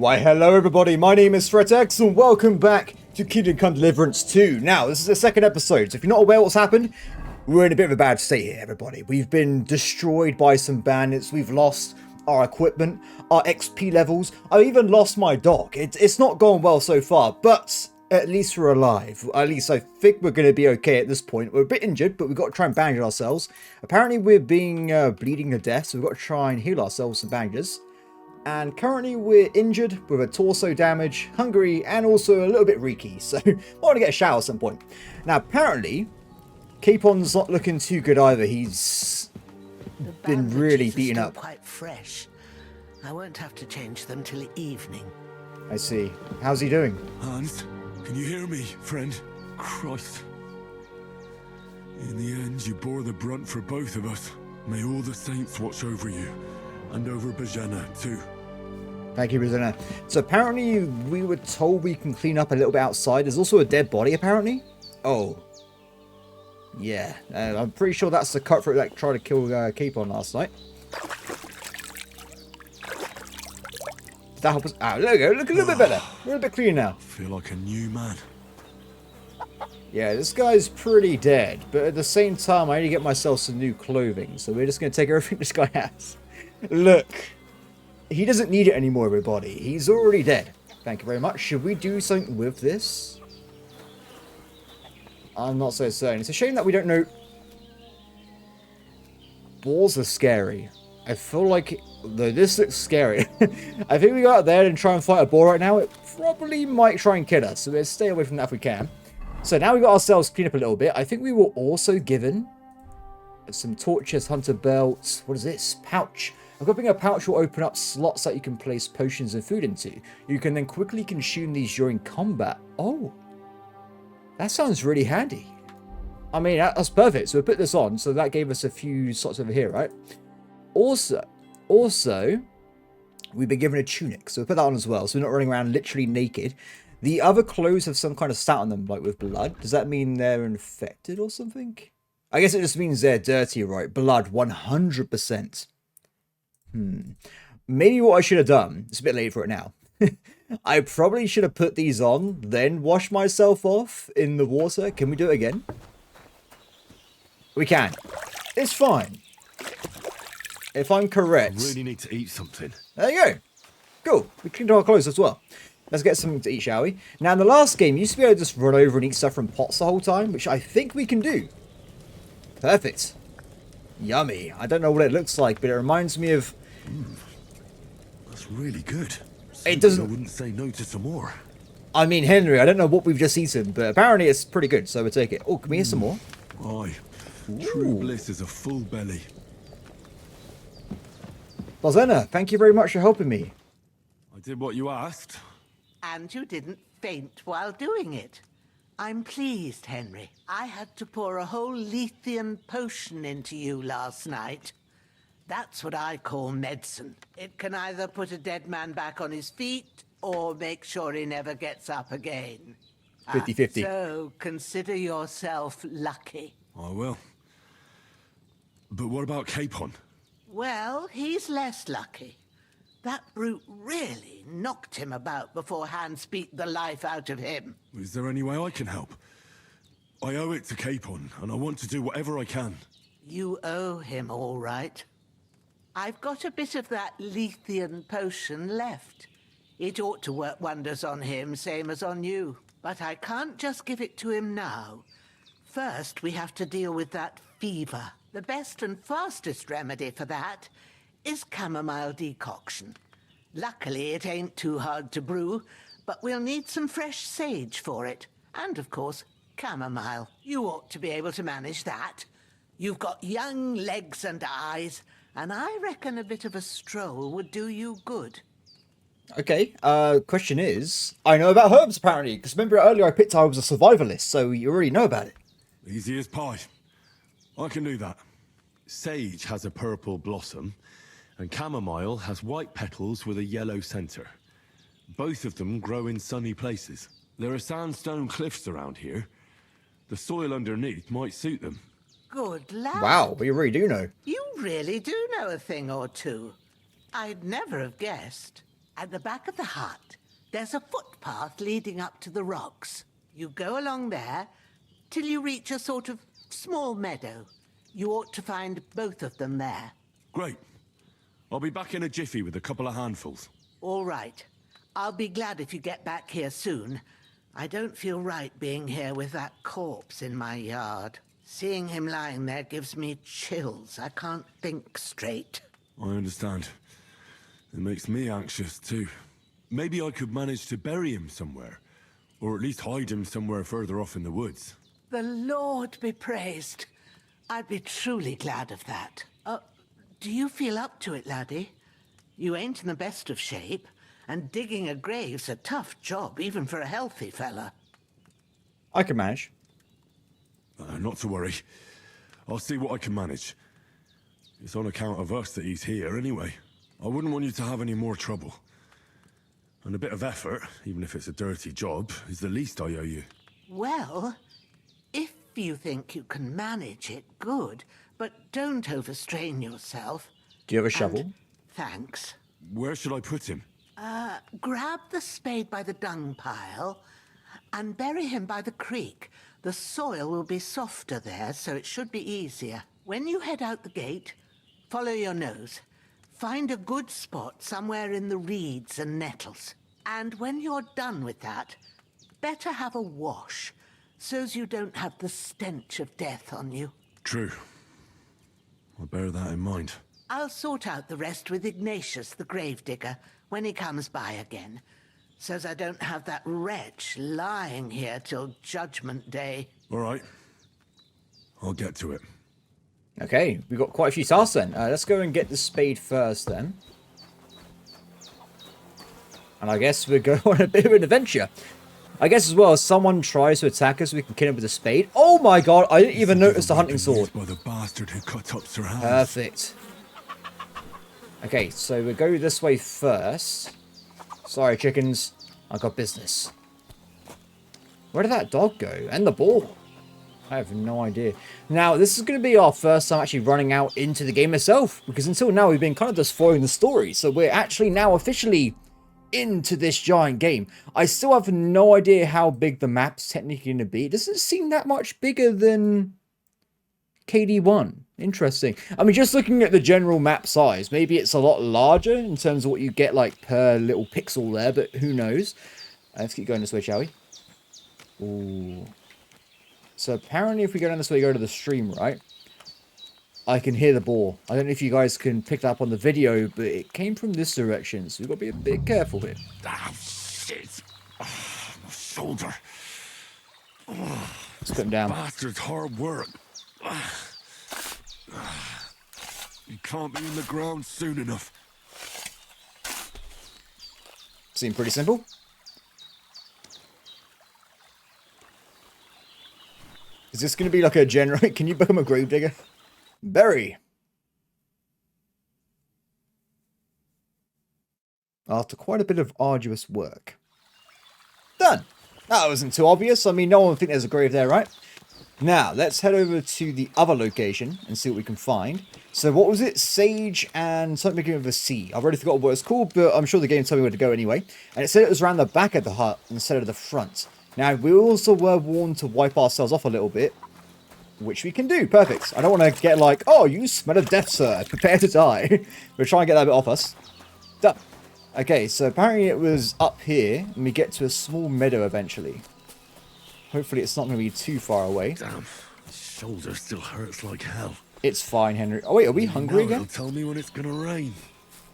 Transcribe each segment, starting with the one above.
Why hello everybody, my name is FretX and welcome back to Kingdom Come Deliverance 2. Now, this is the second episode, so if you're not aware what's happened, we're in a bit of a bad state here, everybody. We've been destroyed by some bandits, we've lost our equipment, our XP levels, I've even lost my dog. It's not gone well so far, but at least we're alive. At least I think we're going to be okay at this point. We're a bit injured, but we've got to try and bandage ourselves. Apparently we're being bleeding to death, so we've got to try and heal ourselves with some bandages. And currently we're injured with a torso damage, hungry, and also a little bit reeky, so I want to get a shower at some point. Now apparently, Capon's not looking too good either. He's been really beaten up. Quite fresh. I won't have to change them till evening. I see. How's he doing? Hans, can you hear me, friend? Christ. In the end, you bore the brunt for both of us. May all the saints watch over you. And over Bajana, too. Thank you, Bajana. So apparently we were told we can clean up a little bit outside. There's also a dead body, apparently. Oh. Yeah. I'm pretty sure that's the cutthroat that tried to kill Capon last night. Did that help us? Ah, there we go. Look a little bit better. We're a bit cleaner now. I feel like a new man. Yeah, this guy's pretty dead. But at the same time, I need to get myself some new clothing. So we're just going to take everything this guy has. Look, he doesn't need it anymore, everybody. He's already dead. Thank you very much. Should we do something with this? I'm not so certain. It's a shame that we don't know. Boars are scary. I feel like, though this looks scary, I think we go out there and try and fight a boar right now. It probably might try and kill us, so we'll stay away from that if we can. So now we've got ourselves cleaned up a little bit. I think we were also given some torches, hunter belts. What is this? Pouch. I'm hoping a pouch will open up slots that you can place potions and food into. You can then quickly consume these during combat. Oh, that sounds really handy. I mean, that's perfect. So we put this on. So that gave us a few slots over here, right? Also, we've been given a tunic. So we put that on as well. So we're not running around literally naked. The other clothes have some kind of stat on them, like with blood. Does that mean they're infected or something? I guess it just means they're dirty, right? Blood, 100%. Maybe what I should have done, it's a bit late for it now. I probably should have put these on, then wash myself off in the water. Can we do it again? We can. It's fine. If I'm correct. I really need to eat something. There you go. Cool. We cleaned our clothes as well. Let's get something to eat, shall we? Now, in the last game, you used to be able to just run over and eat stuff from pots the whole time, which I think we can do. Perfect. Yummy. I don't know what it looks like, but it reminds me of... That's really good. It doesn't... I wouldn't say no to some more. I mean, Henry, I don't know what we've just eaten, but apparently it's pretty good, so we'll take it. Oh, can we hear some more? Aye. True bliss is a full belly. Balzena, thank you very much for helping me. I did what you asked. And you didn't faint while doing it. I'm pleased, Henry. I had to pour a whole Lethean potion into you last night. That's what I call medicine. It can either put a dead man back on his feet or make sure he never gets up again. 50-50. So consider yourself lucky. I will. But what about Capon? Well, he's less lucky. That brute really knocked him about before Hans beat the life out of him. Is there any way I can help? I owe it to Capon, and I want to do whatever I can. You owe him, all right. I've got a bit of that Lethean potion left. It ought to work wonders on him, same as on you. But I can't just give it to him now. First, we have to deal with that fever. The best and fastest remedy for that is chamomile decoction. Luckily, it ain't too hard to brew, but we'll need some fresh sage for it. And, of course, chamomile. You ought to be able to manage that. You've got young legs and eyes, and I reckon a bit of a stroll would do you good. Okay, question is, I know about herbs apparently, because remember earlier I picked I was a survivalist, so you already know about it. Easy as pie. I can do that. Sage has a purple blossom, and chamomile has white petals with a yellow center. Both of them grow in sunny places. There are sandstone cliffs around here. The soil underneath might suit them. Good lad. Wow, we really do know. You really do know a thing or two. I'd never have guessed. At the back of the hut, there's a footpath leading up to the rocks. You go along there till you reach a sort of small meadow. You ought to find both of them there. Great. I'll be back in a jiffy with a couple of handfuls. All right. I'll be glad if you get back here soon. I don't feel right being here with that corpse in my yard. Seeing him lying there gives me chills. I can't think straight. I understand. It makes me anxious, too. Maybe I could manage to bury him somewhere. Or at least hide him somewhere further off in the woods. The Lord be praised. I'd be truly glad of that. Do you feel up to it, laddie? You ain't in the best of shape, and digging a grave's a tough job, even for a healthy fella. I can manage. Not to worry. I'll see what I can manage. It's on account of us that he's here, anyway. I wouldn't want you to have any more trouble. And a bit of effort, even if it's a dirty job, is the least I owe you. Well, if you think you can manage it, good. But don't overstrain yourself. Do you have a shovel? And thanks. Where should I put him? Grab the spade by the dung pile and bury him by the creek. The soil will be softer there, so it should be easier. When you head out the gate, follow your nose. Find a good spot somewhere in the reeds and nettles. And when you're done with that, better have a wash, so's you don't have the stench of death on you. True. I'll bear that in mind. I'll sort out the rest with Ignatius, the gravedigger, when he comes by again, so's I don't have that wretch lying here till Judgment Day. All right. I'll get to it. Okay, we've got quite a few tasks then. Let's go and get the spade first then. And I guess we'll go on a bit of an adventure. I guess as well, if someone tries to attack us, we can kill him with a spade. Oh my god, I didn't even notice the hunting sword. By the bastard who cut up Sir Hans. Perfect. Okay, so we'll go this way first. Sorry, chickens. I got business. Where did that dog go? And the ball? I have no idea. Now, this is going to be our first time actually running out into the game itself. Because until now, we've been kind of just following the story. So we're actually now officially into this giant game. I still have no idea how big the map's technically going to be. It doesn't seem that much bigger than KD1. Interesting. I mean, just looking at the general map size, maybe it's a lot larger in terms of what you get like per little pixel there, but who knows? Let's keep going this way, shall we? Ooh. So apparently if we go down this way, go to the stream, right? I can hear the boar. I don't know if you guys can pick that up on the video, but it came from this direction, so we've got to be a bit careful here. Ah, shit. Oh, my shoulder. Oh, Let's put him down. Bastard's hard work. You can't be in the ground soon enough. Seem pretty simple. Is this going to be like a general... Can you become a gravedigger? Bury. After quite a bit of arduous work. Done. That wasn't too obvious. I mean, no one would think there's a grave there, right? Now, let's head over to the other location and see what we can find. So, what was it? Sage and something beginning with a C. I've already forgotten what it's called, but I'm sure the game told me where to go anyway. And it said it was around the back of the hut instead of the front. Now, we also were warned to wipe ourselves off a little bit, which we can do. Perfect. I don't want to get like, oh, you smell of death, sir. Prepare to die. We'll try and get that bit off us. Done. Okay, so apparently it was up here, and we get to a small meadow eventually. Hopefully it's not going to be too far away. Damn, my shoulder still hurts like hell. It's fine, Henry. Oh wait, are we hungry again? Tell me when it's gonna rain.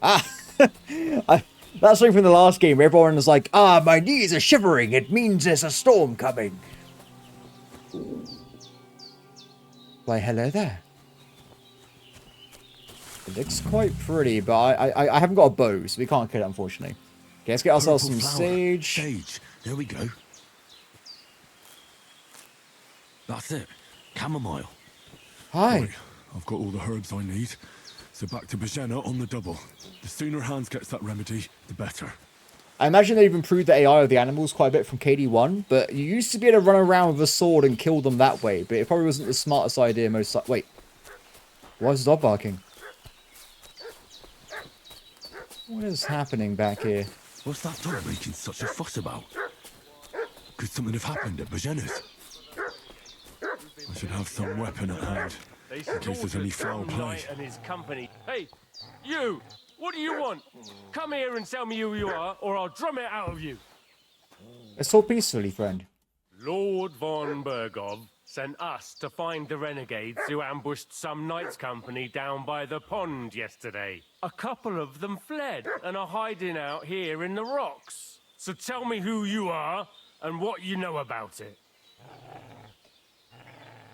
Ah, that's something from the last game where everyone was like, ah, my knees are shivering. It means there's a storm coming. Why, hello there. It looks quite pretty, but I haven't got a bow, so we can't kill it, unfortunately. Okay, let's get ourselves some sage. Sage. There we go. That's it. Chamomile. Hi. Right, I've got all the herbs I need. So back to Bajena on the double. The sooner Hans gets that remedy, the better. I imagine they've improved the AI of the animals quite a bit from KD1, but you used to be able to run around with a sword and kill them that way, but it probably wasn't the smartest idea most... Wait. Why is the dog barking? What is happening back here? What's that dog making such a fuss about? Could something have happened at Bajena's? I should have some weapon at hand, in case there's any foul play. And his company. Hey, you! What do you want? Come here and tell me who you are, or I'll drum it out of you. Let's talk peacefully, friend. Lord von Bergov sent us to find the renegades who ambushed some knights' company down by the pond yesterday. A couple of them fled and are hiding out here in the rocks. So tell me who you are and what you know about it.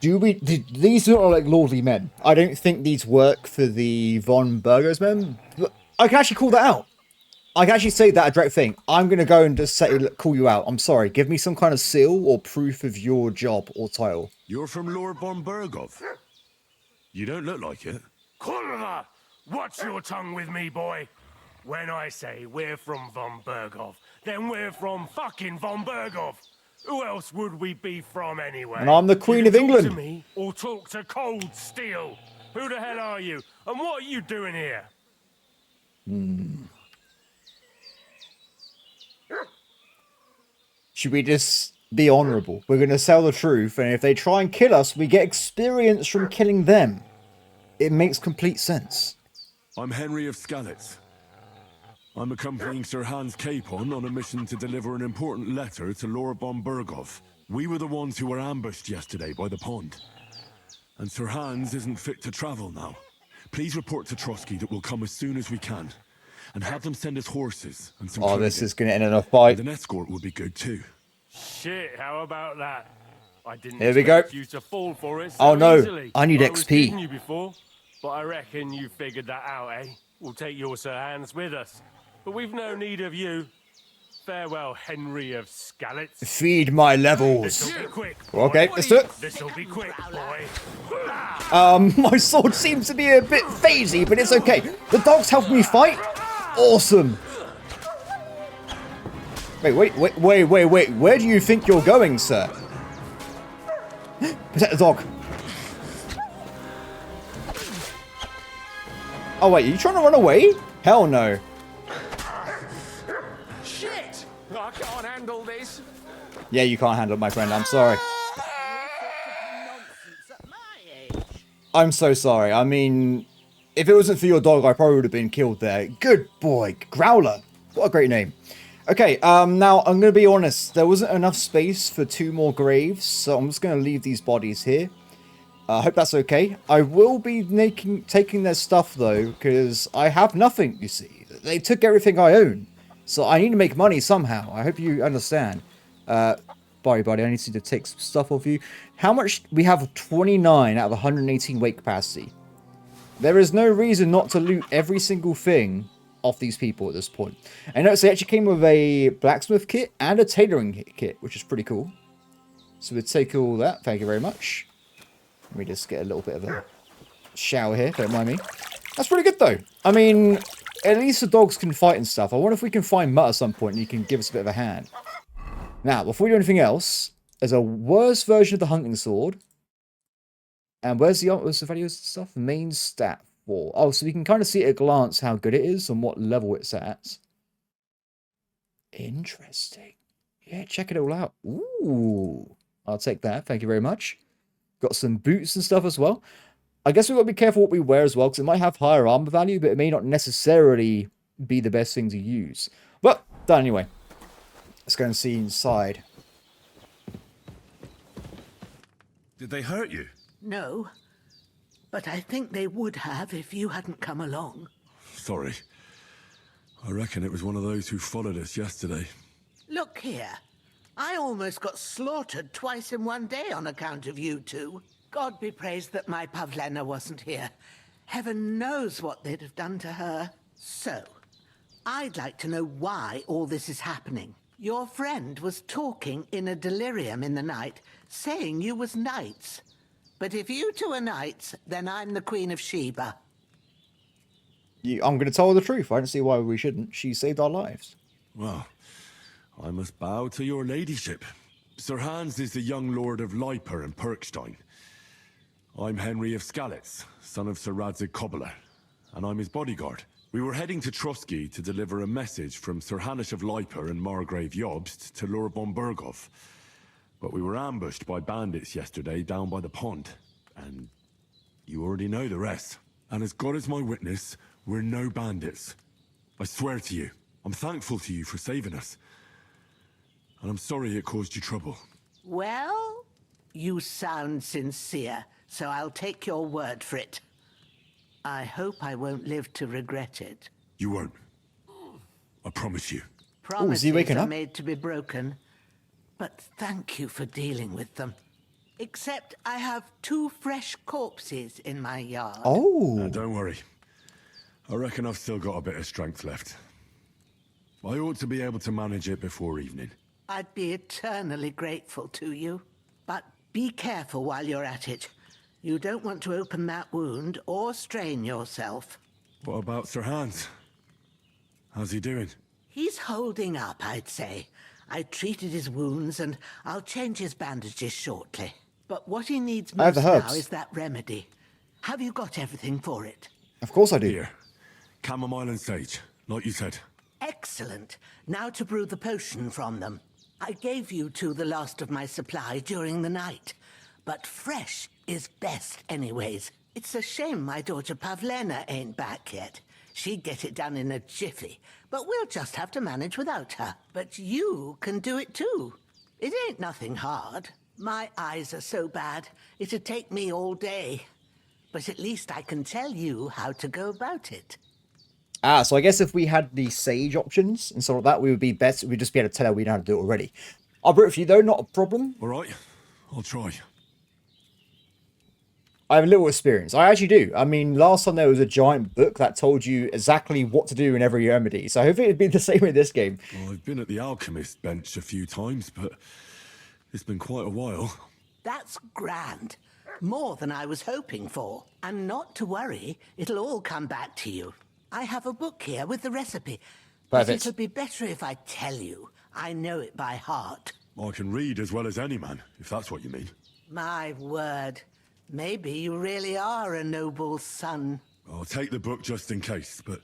These are not like lordly men. I don't think these work for the von Burgos men. Look, I can actually call that out. I can actually say that a direct thing. I'm going to go and just say, call you out. I'm sorry. Give me some kind of seal or proof of your job or title. You're from Lord von Bergov. You don't look like it. Kurva! Watch your tongue with me, boy. When I say we're from von Bergov, then we're from fucking von Bergov. Who else would we be from anyway? And I'm the Queen of England. Talk to me or talk to Cold Steel. Who the hell are you? And what are you doing here? Should we just be honourable? We're going to tell the truth, and if they try and kill us, we get experience from killing them. It makes complete sense. I'm Henry of Skalitz. I'm accompanying Sir Hans Capon on a mission to deliver an important letter to Lord von Bergov. We were the ones who were ambushed yesterday by the pond. And Sir Hans isn't fit to travel now. Please report to Trosky that we'll come as soon as we can. And have them send us horses and some Oh, this clothing. is going to end in a fight. And an escort would be good too. Shit, how about that? I didn't Here we go. expect you to fall for it so Oh no, easily. I need I was XP. kidding you before, but I reckon you figured that out, eh? We'll take your Sir Hans with us. But we've no need of you. Farewell, Henry of Skalitz. Feed my levels. This'll be quick. Okay, let's do it. This'll be quick, boy. My sword seems to be a bit phasey, but it's okay. The dog's helping me fight. Awesome. Wait. Where do you think you're going, sir? Protect the dog. Oh wait, are you trying to run away? Hell no. Shit! I can't handle this. Yeah, you can't handle it, my friend. I'm sorry. I'm so sorry. I mean, if it wasn't for your dog, I probably would have been killed there. Good boy. Growler. What a great name. Okay, now I'm going to be honest. There wasn't enough space for 2 more graves, so I'm just going to leave these bodies here. I hope that's okay. I will be taking their stuff, though, because I have nothing, you see. They took everything I own, so I need to make money somehow. I hope you understand. Sorry, buddy, I need to take some stuff off you. How much? We have 29 out of 118 weight capacity. There is no reason not to loot every single thing off these people at this point. And notice they actually came with a blacksmith kit and a tailoring kit, which is pretty cool. So we'll take all that. Thank you very much. Let me just get a little bit of a shower here, don't mind me. That's pretty good, though. I mean, at least the dogs can fight and stuff. I wonder if we can find Mutt at some point and he can give us a bit of a hand. Now, before we do anything else, there's a worse version of the hunting sword. And where's the value stuff? Main stat 4. Oh, so we can kind of see at a glance how good it is and what level it's at. Interesting. Yeah, check it all out. Ooh. I'll take that. Thank you very much. Got some boots and stuff as well. I guess we've got to be careful what we wear as well, because it might have higher armor value, but it may not necessarily be the best thing to use. But, done anyway. Let's go and see inside. Did they hurt you? No, but I think they would have if you hadn't come along. Sorry. I reckon it was one of those who followed us yesterday. Look here. I almost got slaughtered twice in one day on account of you two. God be praised that my Pavlena wasn't here. Heaven knows what they'd have done to her. So, I'd like to know why all this is happening. Your friend was talking in a delirium in the night, saying you was knights. But if you two are knights, then I'm the Queen of Sheba. I'm going to tell her the truth. I don't see why we shouldn't. She saved our lives. Well, I must bow to your ladyship. Sir Hans is the young lord of Leiper and Perkstein. I'm Henry of Skalitz, son of Sir Radzig Kobbler, and I'm his bodyguard. We were heading to Trosky to deliver a message from Sir Hanish of Lipa and Margrave Jobst to Lord von Bergov. But we were ambushed by bandits yesterday down by the pond. And you already know the rest. And as God is my witness, we're no bandits. I swear to you, I'm thankful to you for saving us. And I'm sorry it caused you trouble. Well, you sound sincere, so I'll take your word for it. I hope I won't live to regret it. You won't. I promise you. Promises waking are up? made to be broken, but thank you for dealing with them. Except I have 2 fresh corpses in my yard. Oh. Don't worry. I reckon I've still got a bit of strength left. I ought to be able to manage it before evening. I'd be eternally grateful to you. But be careful while you're at it. You don't want to open that wound or strain yourself. What about Sir Hans? How's he doing? He's holding up, I'd say. I treated his wounds and I'll change his bandages shortly. But what he needs I have most the now herbs. is that remedy. Have you got everything for it? Of course I do. Here. Chamomile and sage, like you said. Excellent. Now to brew the potion from them. I gave you 2 the last of my supply during the night. But fresh is best anyways. It's a shame my daughter Pavlena ain't back yet. She'd get it done in a jiffy, but we'll just have to manage without her. But you can do it too. It ain't nothing hard. My eyes are so bad, it'd take me all day. But at least I can tell you how to go about it. Ah, so I guess if we had the sage options and stuff like that, we would be better. We'd just be able to tell her we know how to do it already. I'll brew it for you though, not a problem. All right, I'll try. I have a little experience. I actually do. I mean, last time there was a giant book that told you exactly what to do in every remedy. So hopefully it'd be the same in this game. Well, I've been at the alchemist bench a few times, but it's been quite a while. That's grand. More than I was hoping for. And not to worry, it'll all come back to you. I have a book here with the recipe. But Perfect. it'll be better if I tell you. I know it by heart. I can read as well as any man, if that's what you mean. My word. Maybe you really are a noble son. I'll take the book just in case, but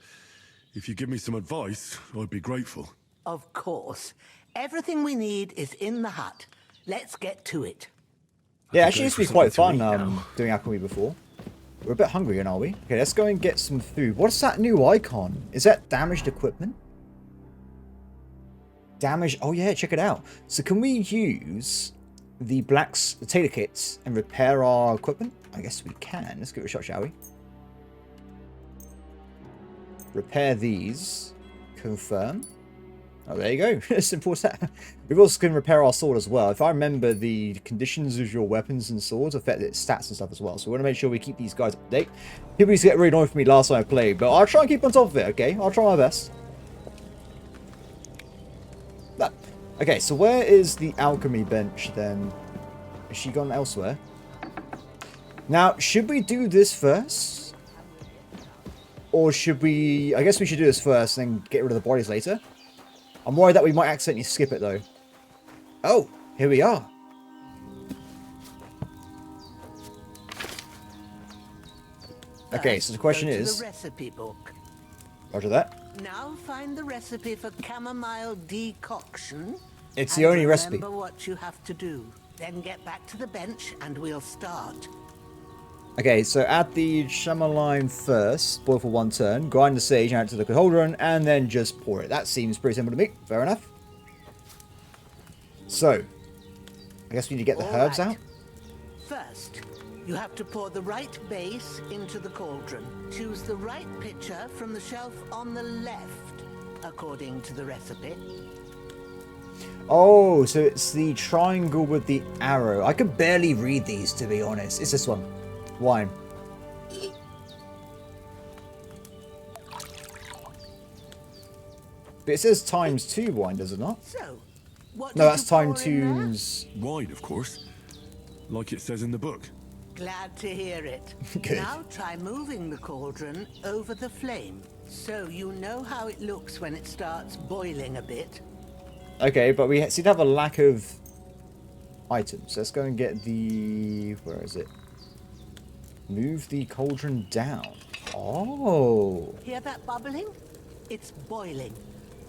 if you give me some advice, I'd be grateful. Of course. Everything we need is in the hut. Let's get to it. Yeah, could actually go used to for be quite something fun to eat now. doing alchemy before. We're a bit hungry again, are we? Okay, let's go and get some food. What's that new icon? Is that damaged equipment? Damaged... Oh yeah, check it out. So can we use the the tailor kits and repair our equipment? I guess we can. Let's give it a shot, shall we? Repair these. Confirm. Oh, there you go. Simple as that. We also can repair our sword as well. If I remember, the conditions of your weapons and swords affect its stats and stuff as well. So we want to make sure we keep these guys up to date. People used to get really annoyed for me last time I played, but I'll try and keep on top of it, okay? I'll try my best. That. Okay, so where is the alchemy bench then? Has she gone elsewhere? Now, should we do this first? Or should we... I guess we should do this first and then get rid of the bodies later. I'm worried that we might accidentally skip it, though. Oh, here we are. Okay, so the question Go to is... the recipe book. Roger that. Now find the recipe for chamomile decoction. It's the and only recipe. Remember what you have to do. Then get back to the bench and we'll start. Okay, so add the chamomile first, boil for 1 turn, grind the sage, add it to the cauldron, and then just pour it. That seems pretty simple to me. Fair enough. So, I guess we need to get the All herbs right. out. First, you have to pour the right base into the cauldron. Choose the right pitcher from the shelf on the left, according to the recipe. Oh, so it's the triangle with the arrow. I could barely read these, to be honest. It's this one. Wine. But it says ×2 wine, does it not? So, what No, did that's you pour in there? ×2's... Wine, of course. Like it says in the book. Glad to hear it. Good. Now try moving the cauldron over the flame, so you know how it looks when it starts boiling a bit. Okay, but we seem to have a lack of items. Let's go and get the... Where is it? Move the cauldron down. Oh. Hear that bubbling? It's boiling.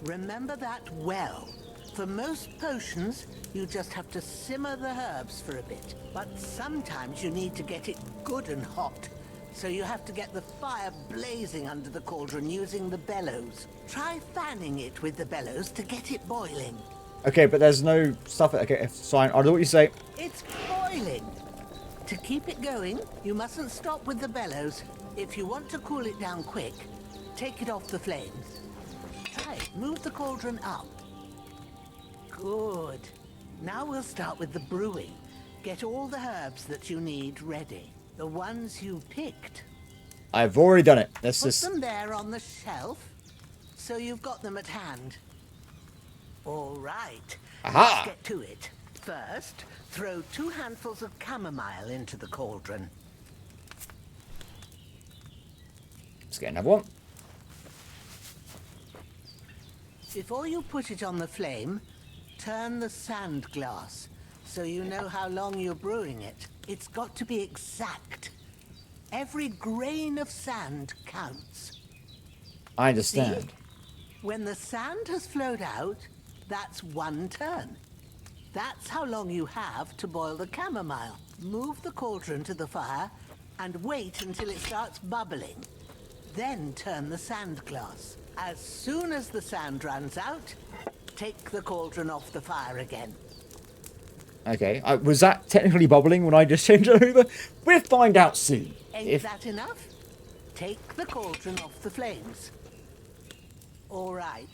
Remember that well. For most potions, you just have to simmer the herbs for a bit. But sometimes you need to get it good and hot. So you have to get the fire blazing under the cauldron using the bellows. Try fanning it with the bellows to get it boiling. Okay, but there's no stuff. Okay, fine. I'll do what you say. It's boiling. To keep it going, you mustn't stop with the bellows. If you want to cool it down quick, take it off the flames. Try it. Move the cauldron up. Good. Now we'll start with the brewing. Get all the herbs that you need ready. The ones you picked. I've already done it. Let's Put just... them there on the shelf, so you've got them at hand. All right. Aha! Let's get to it. First, throw 2 handfuls of chamomile into the cauldron. Let's get another one. Before you put it on the flame, turn the sand glass, so you know how long you're brewing it. It's got to be exact. Every grain of sand counts. I understand. See? When the sand has flowed out, that's 1 turn. That's how long you have to boil the chamomile. Move the cauldron to the fire and wait until it starts bubbling. Then turn the sand glass. As soon as the sand runs out, take the cauldron off the fire again. Okay, was that technically bubbling when I just changed it over? We'll find out soon. Ain't that enough? Take the cauldron off the flames. All right.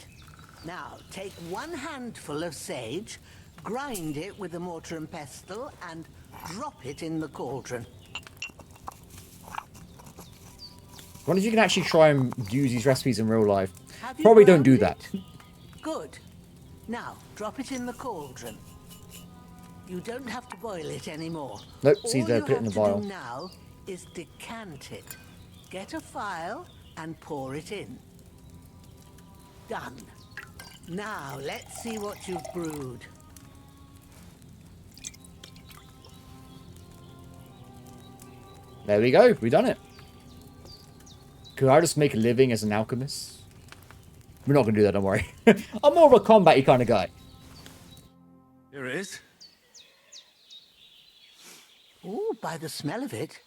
Now, take 1 handful of sage, grind it with a mortar and pestle, and drop it in the cauldron. I wonder if you can actually try and use these recipes in real life. Have you Probably don't do ground that. it? Good. Now, drop it in the cauldron. You don't have to boil it anymore. Nope, All see, they're you put in have the to vial. do now is decant it. Get a phial and pour it in. Done. Now, let's see what you've brewed. There we go. We've done it. Could I just make a living as an alchemist? We're not going to do that, don't worry. I'm more of a combat-y kind of guy. Here it is. Ooh, by the smell of it,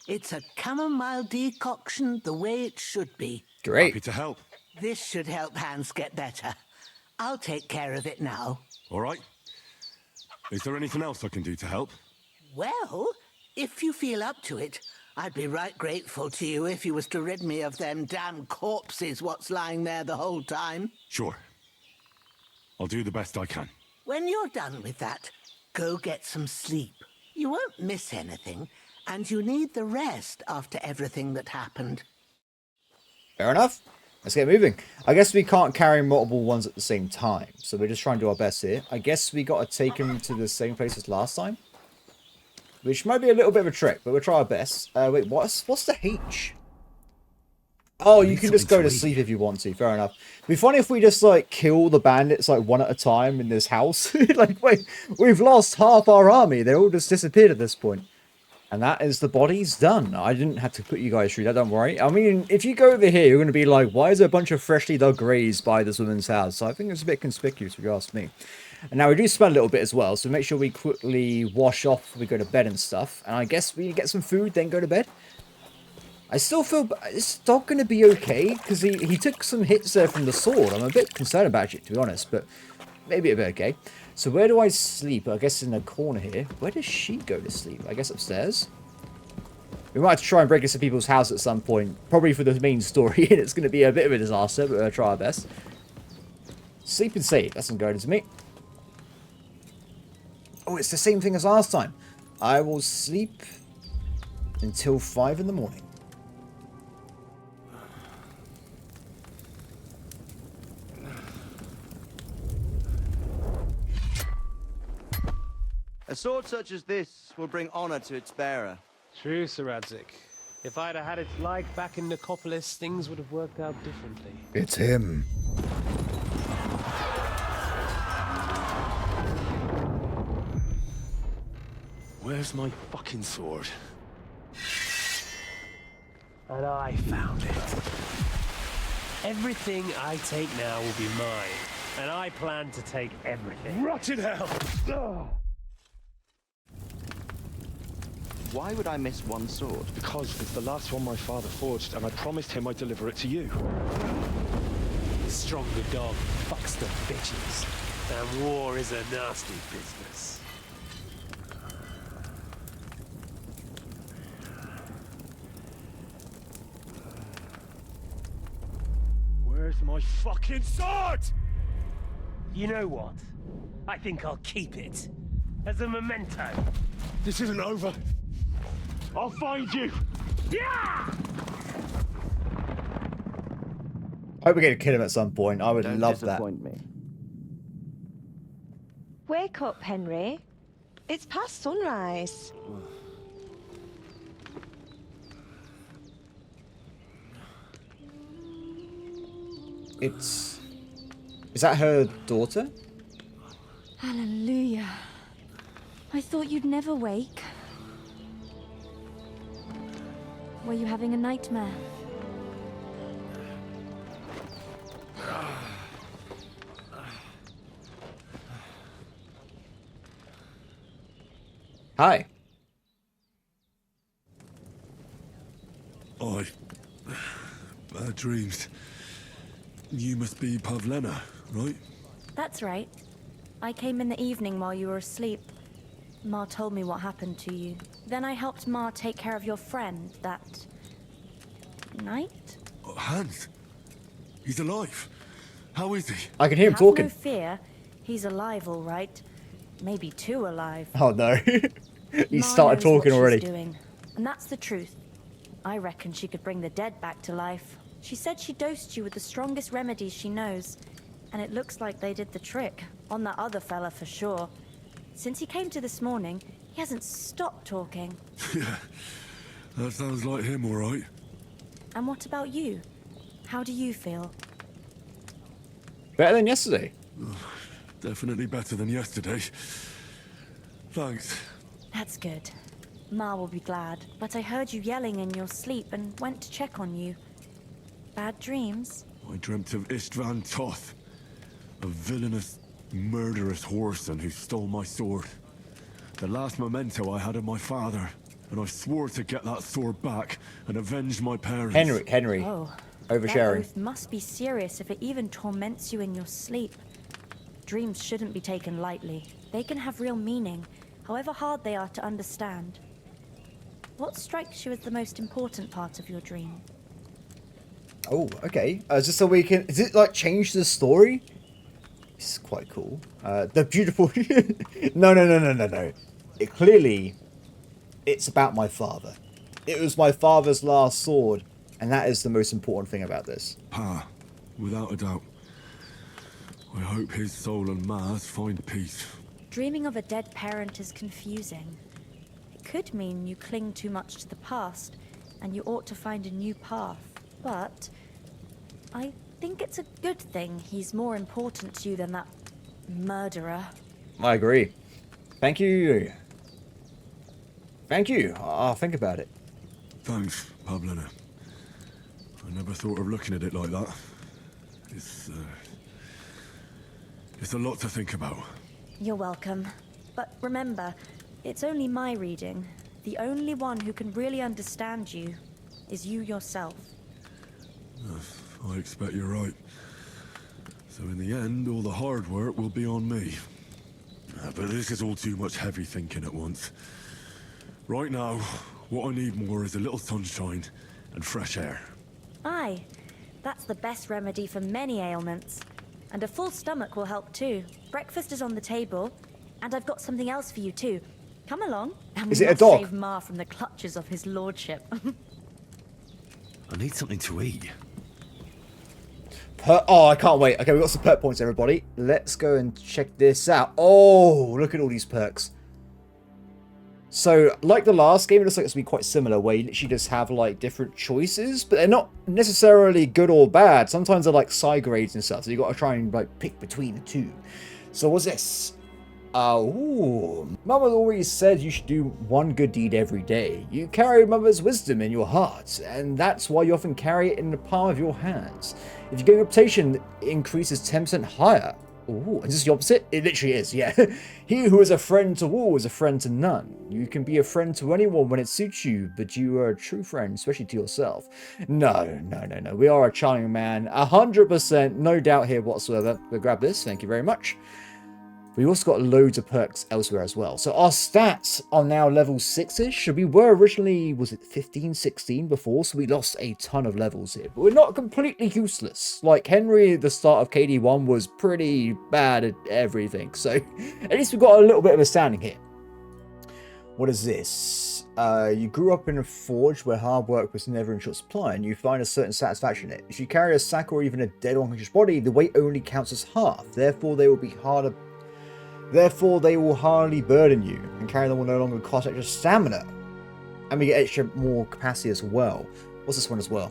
it's a chamomile decoction the way it should be. Happy Great. to help. This should help Hans get better. I'll take care of it now. All right. Is there anything else I can do to help? Well, if you feel up to it, I'd be right grateful to you if you was to rid me of them damn corpses what's lying there the whole time. Sure. I'll do the best I can. When you're done with that, go get some sleep. You won't miss anything, and you need the rest after everything that happened. Fair enough. Let's get moving. I guess we can't carry multiple ones at the same time, so we're just trying to do our best here. I guess we got to take him to the same place as last time, which might be a little bit of a trick, but we'll try our best. Wait, what's the H? Oh, you can just go to sleep if you want to. Fair enough. It'd be funny if we just, like, kill the bandits, like, one at a time in this house. Like, wait, we've lost half our army. They all just disappeared at this point. And that is the bodies done. I didn't have to put you guys through that, don't worry. I mean, if you go over here, you're going to be like, why is there a bunch of freshly dug graves by this woman's house? So I think it's a bit conspicuous if you ask me. And now we do spend a little bit as well, so make sure we quickly wash off before we go to bed and stuff. And I guess we get some food, then go to bed. I still feel it's not going to be okay, because he took some hits there from the sword. I'm a bit concerned about it, to be honest, but maybe it'll be okay. So where do I sleep? I guess in the corner here. Where does she go to sleep? I guess upstairs. We might have to try and break into people's house at some point. Probably for the main story, and it's going to be a bit of a disaster, but we'll try our best. Sleep and save. That's not going to me. Oh, it's the same thing as last time. I will sleep until 5 in the morning. A sword such as this will bring honor to its bearer. True, Sir Radzik. If I'd have had it like back in Nicopolis, things would have worked out differently. It's him. Where's my fucking sword? And I found it. Everything I take now will be mine. And I plan to take everything. Rotten hell! Why would I miss one sword? Because it's the last one my father forged, and I promised him I'd deliver it to you. The stronger dog fucks the bitches. And war is a nasty business. Where's my fucking sword? You know what? I think I'll keep it. As a memento. This isn't over. I'll find you. Yeah! I hope we get to kill him at some point. I would Don't love that. disappoint me. Wake up, Henry. It's past sunrise. Is that her daughter? Hallelujah. I thought you'd never wake. Were you having a nightmare? Hi. Bad dreams. You must be Pavlena, right? That's right. I came in the evening while you were asleep. Ma told me what happened to you. Then I helped Ma take care of your friend that night? Oh, Hans. He's alive. How is he? I can hear him Have talking. no fear. He's alive, all right. Maybe too alive. Oh no. He Ma started knows what talking she's already. doing. And that's the truth. I reckon she could bring the dead back to life. She said she dosed you with the strongest remedies she knows. And it looks like they did the trick. On that other fella for sure. Since he came to this morning, he hasn't stopped talking. Yeah, that sounds like him, all right. And what about you? How do you feel? Better than yesterday. Definitely better than yesterday. Thanks. That's good. Ma will be glad. But I heard you yelling in your sleep and went to check on you. Bad dreams? I dreamt of Istvan Toth, a villainous, murderous whoreson who stole my sword. The last memento I had of my father, and I swore to get that sword back and avenge my parents. Henry. Oh. Oversharing. That oath must be serious if it even torments you in your sleep. Dreams shouldn't be taken lightly. They can have real meaning, however hard they are to understand. What strikes you as the most important part of your dream? Oh, okay. Just so we can... Is it like change the story? This is quite cool. The beautiful... No. It clearly... It's about my father. It was my father's last sword. And that is the most important thing about this. Pa, without a doubt. I hope his soul and Ma's find peace. Dreaming of a dead parent is confusing. It could mean you cling too much to the past, and you ought to find a new path. But I think it's a good thing he's more important to you than that murderer. I agree. Thank you. Thank you. I'll think about it. Thanks, Pavlena. I never thought of looking at it like that. It's a lot to think about. You're welcome. But remember, it's only my reading. The only one who can really understand you is you yourself. I expect you're right. So in the end, all the hard work will be on me. But this is all too much heavy thinking at once. Right now, what I need more is a little sunshine and fresh air. Aye, that's the best remedy for many ailments. And a full stomach will help too. Breakfast is on the table, and I've got something else for you too. Come along, and Is we it a must dog? save Ma from the clutches of his lordship. I need something to eat. Oh, I can't wait. Okay, we've got some perk points, everybody. Let's go and check this out. Oh, look at all these perks. So, like the last game, it looks like it's going to be quite similar, where you literally just have, like, different choices, but they're not necessarily good or bad. Sometimes they're, like, side grades and stuff, so you've got to try and, like, pick between the two. So, what's this? Oh, Mama always said you should do one good deed every day. You carry Mother's wisdom in your heart, and that's why you often carry it in the palm of your hands. If you gain reputation, it increases 10% higher. Ooh, is this the opposite? It literally is, yeah. He who is a friend to all is a friend to none. You can be a friend to anyone when it suits you, but you are a true friend, especially to yourself. No. We are a charming man. 100%, no doubt here whatsoever. We'll grab this, thank you very much. We also got loads of perks elsewhere as well. So our stats are now level 6-ish. We were originally, was it 15, 16 before? So we lost a ton of levels here. But we're not completely useless. Like Henry at the start of KD1 was pretty bad at everything. So at least we've got a little bit of a standing here. What is this? You grew up in a forge where hard work was never in short supply, and you find a certain satisfaction in it. If you carry a sack or even a dead or unconscious body, the weight only counts as half. Therefore, they will hardly burden you, and carrying them will no longer cost extra stamina. And we get extra more capacity as well. What's this one as well?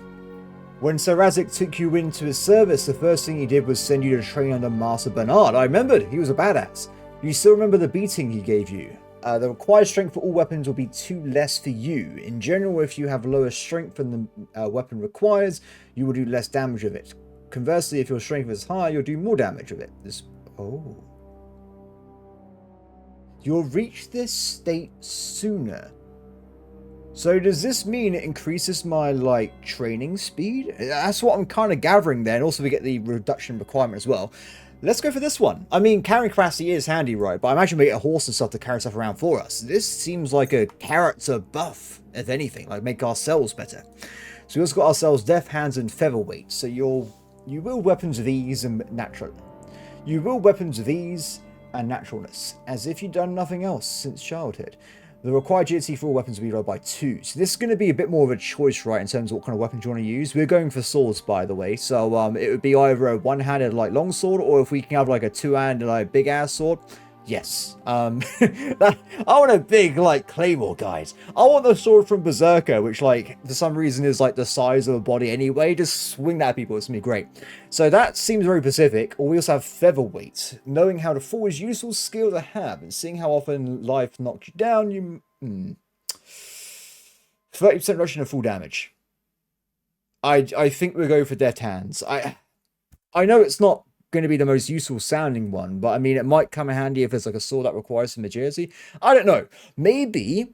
When Sir Razik took you into his service, the first thing he did was send you to train under Master Bernard. I remembered, he was a badass. You still remember the beating he gave you. The required strength for all weapons will be 2 less for you. In general, if you have lower strength than the weapon requires, you will do less damage of it. Conversely, if your strength is high, you'll do more damage of it. Oh. You'll reach this state sooner. So does this mean it increases my, like, training speed? That's what I'm kind of gathering there. And also we get the reduction requirement as well. Let's go for this one. I mean, carrying capacity is handy, right? But I imagine we get a horse and stuff to carry stuff around for us. This seems like a character buff, if anything. Like, make ourselves better. So we also got ourselves Death Hands and Featherweight. So you wield weapons of ease and natural. You wield weapons of ease and naturalness, as if you've done nothing else since childhood. The required agility for all weapons will be lowered by 2. So this is going to be a bit more of a choice, right, in terms of what kind of weapons you want to use. We're going for swords, by the way. So it would be either a one-handed, like, long sword, or if we can have, like, a two-handed, like, big-ass sword. Yes. I want a big, like, claymore, guys. I want the sword from Berserker, which, like, for some reason is, like, the size of a body anyway. Just swing that at people. It's going to be great. So that seems very specific. Or we also have Featherweight. Knowing how to fall is a useful skill to have. And seeing how often life knocks you down, you... 30% reduction of full damage. I think we'll go for Death Hands. I know it's not going to be the most useful sounding one, but I mean, it might come in handy if there's like a sword that requires some agility. I don't know. Maybe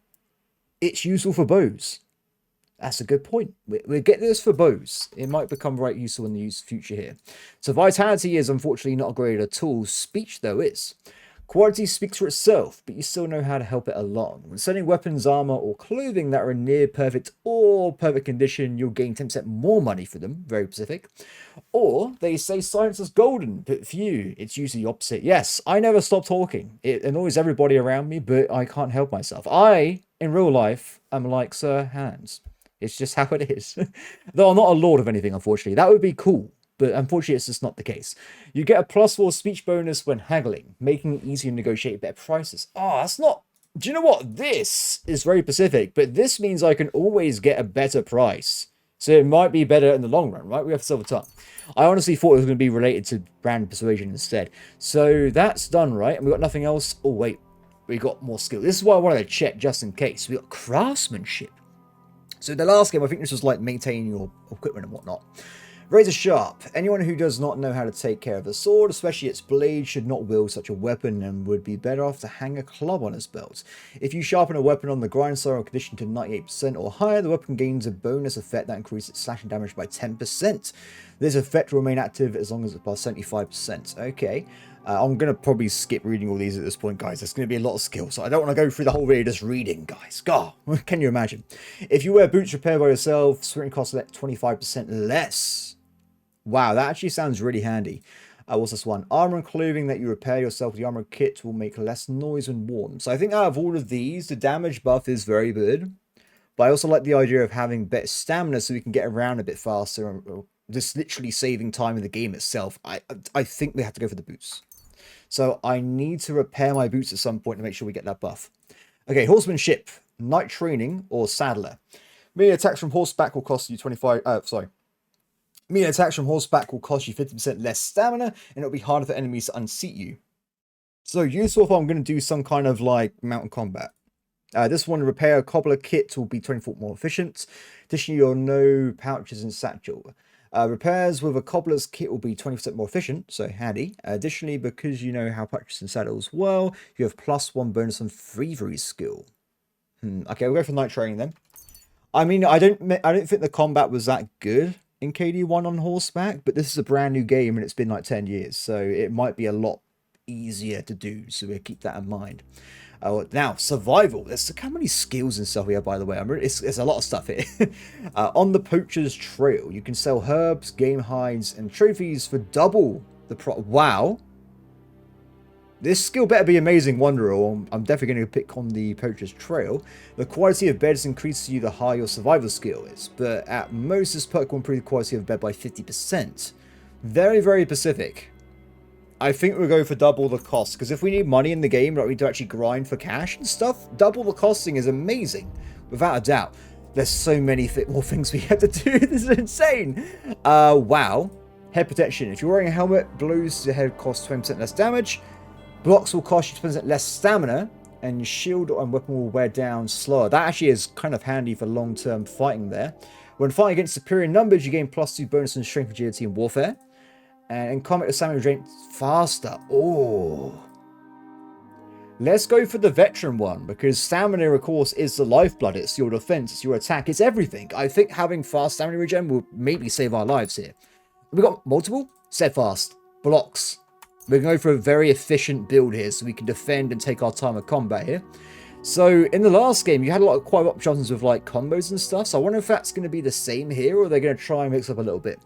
it's useful for bows. That's a good point. We'll get this for bows. It might become right useful in the future here. So vitality is unfortunately not upgraded at all. Speech though is. Quality speaks for itself, but you still know how to help it along. When selling weapons, armor, or clothing that are in near perfect or perfect condition, you'll gain 10% more money for them. Very specific. Or they say silence is golden, but for you, it's usually the opposite. Yes, I never stop talking. It annoys everybody around me, but I can't help myself. I, in real life, am like Sir Hans. It's just how it is. Though I'm not a lord of anything, unfortunately. That would be cool. But unfortunately, it's just not the case. You get a +4 speech bonus when haggling, making it easier to negotiate better prices. Oh, that's not... Do you know what? This is very specific, but this means I can always get a better price. So it might be better in the long run, right? We have Silver Tongue. I honestly thought it was going to be related to brand persuasion instead. So that's done, right? And we got nothing else. Oh, wait. We got more skill. This is why I wanted to check just in case. We got craftsmanship. So the last game, I think this was like maintaining your equipment and whatnot. Razor sharp. Anyone who does not know how to take care of a sword, especially its blade, should not wield such a weapon and would be better off to hang a club on his belt. If you sharpen a weapon on the grind style condition to 98% or higher, the weapon gains a bonus effect that increases its slashing damage by 10%. This effect will remain active as long as it's past 75%. Okay. I'm going to probably skip reading all these at this point, guys. There's going to be a lot of skill, so I don't want to go through the whole video just reading, guys. God, can you imagine? If you wear boots repaired by yourself, swinging costs 25% less. Wow, that actually sounds really handy. What's this one? Armor and clothing that you repair yourself with the armor kit will make less noise when worn. So I think out of all of these, the damage buff is very good. But I also like the idea of having better stamina so we can get around a bit faster. And just literally saving time in the game itself. I think we have to go for the boots. So I need to repair my boots at some point to make sure we get that buff. Okay, horsemanship, knight training, or saddler. Melee attacks from horseback will cost you 25... Melee attacks from horseback will cost you 50% less stamina, and it'll be harder for enemies to unseat you. So useful if I'm going to do some kind of like mountain combat. This one, repair a cobbler kit will be 24 more efficient. Additionally, you'll no pouches and satchel. Repairs with a cobbler's kit will be 20% more efficient, so handy. Additionally, because you know how pouches and saddles well, you have +1 bonus on thievery skill. Okay, we'll go for night training then. I mean, I don't think the combat was that good in KD1 on horseback, but this is a brand new game and it's been like 10 years, so it might be a lot easier to do, so we'll keep that in mind. Now, survival. There's how many skills and stuff we have, by the way. It's a lot of stuff here. On the Poacher's Trail, you can sell herbs, game hides, and trophies for double the Wow. This skill better be amazing wonder, or I'm definitely going to pick on the Poacher's Trail. The quality of beds increases you the higher your survival skill is, but at most this perk will improve the quality of bed by 50%. Very, very specific. I think we'll go for double the cost, because if we need money in the game, like we need to actually grind for cash and stuff, double the costing is amazing, without a doubt. There's so many more things we have to do. This is insane. Wow. Head protection. If you're wearing a helmet, blows to the head cost 20% less damage. Blocks will cost you 20% less stamina, and your shield and weapon will wear down slower. That actually is kind of handy for long-term fighting there. When fighting against superior numbers, you gain +2 bonus in strength, agility, and warfare. And in combat, the stamina drains faster. Oh. Let's go for the veteran one, because stamina, of course, is the lifeblood. It's your defense, it's your attack, it's everything. I think having fast stamina regen will maybe save our lives here. We've got multiple. Steadfast. Blocks. We're going to go for a very efficient build here, so we can defend and take our time of combat here. So, in the last game, you had quite a lot of options with, like, combos and stuff. So, I wonder if that's going to be the same here, or they're going to try and mix up a little bit.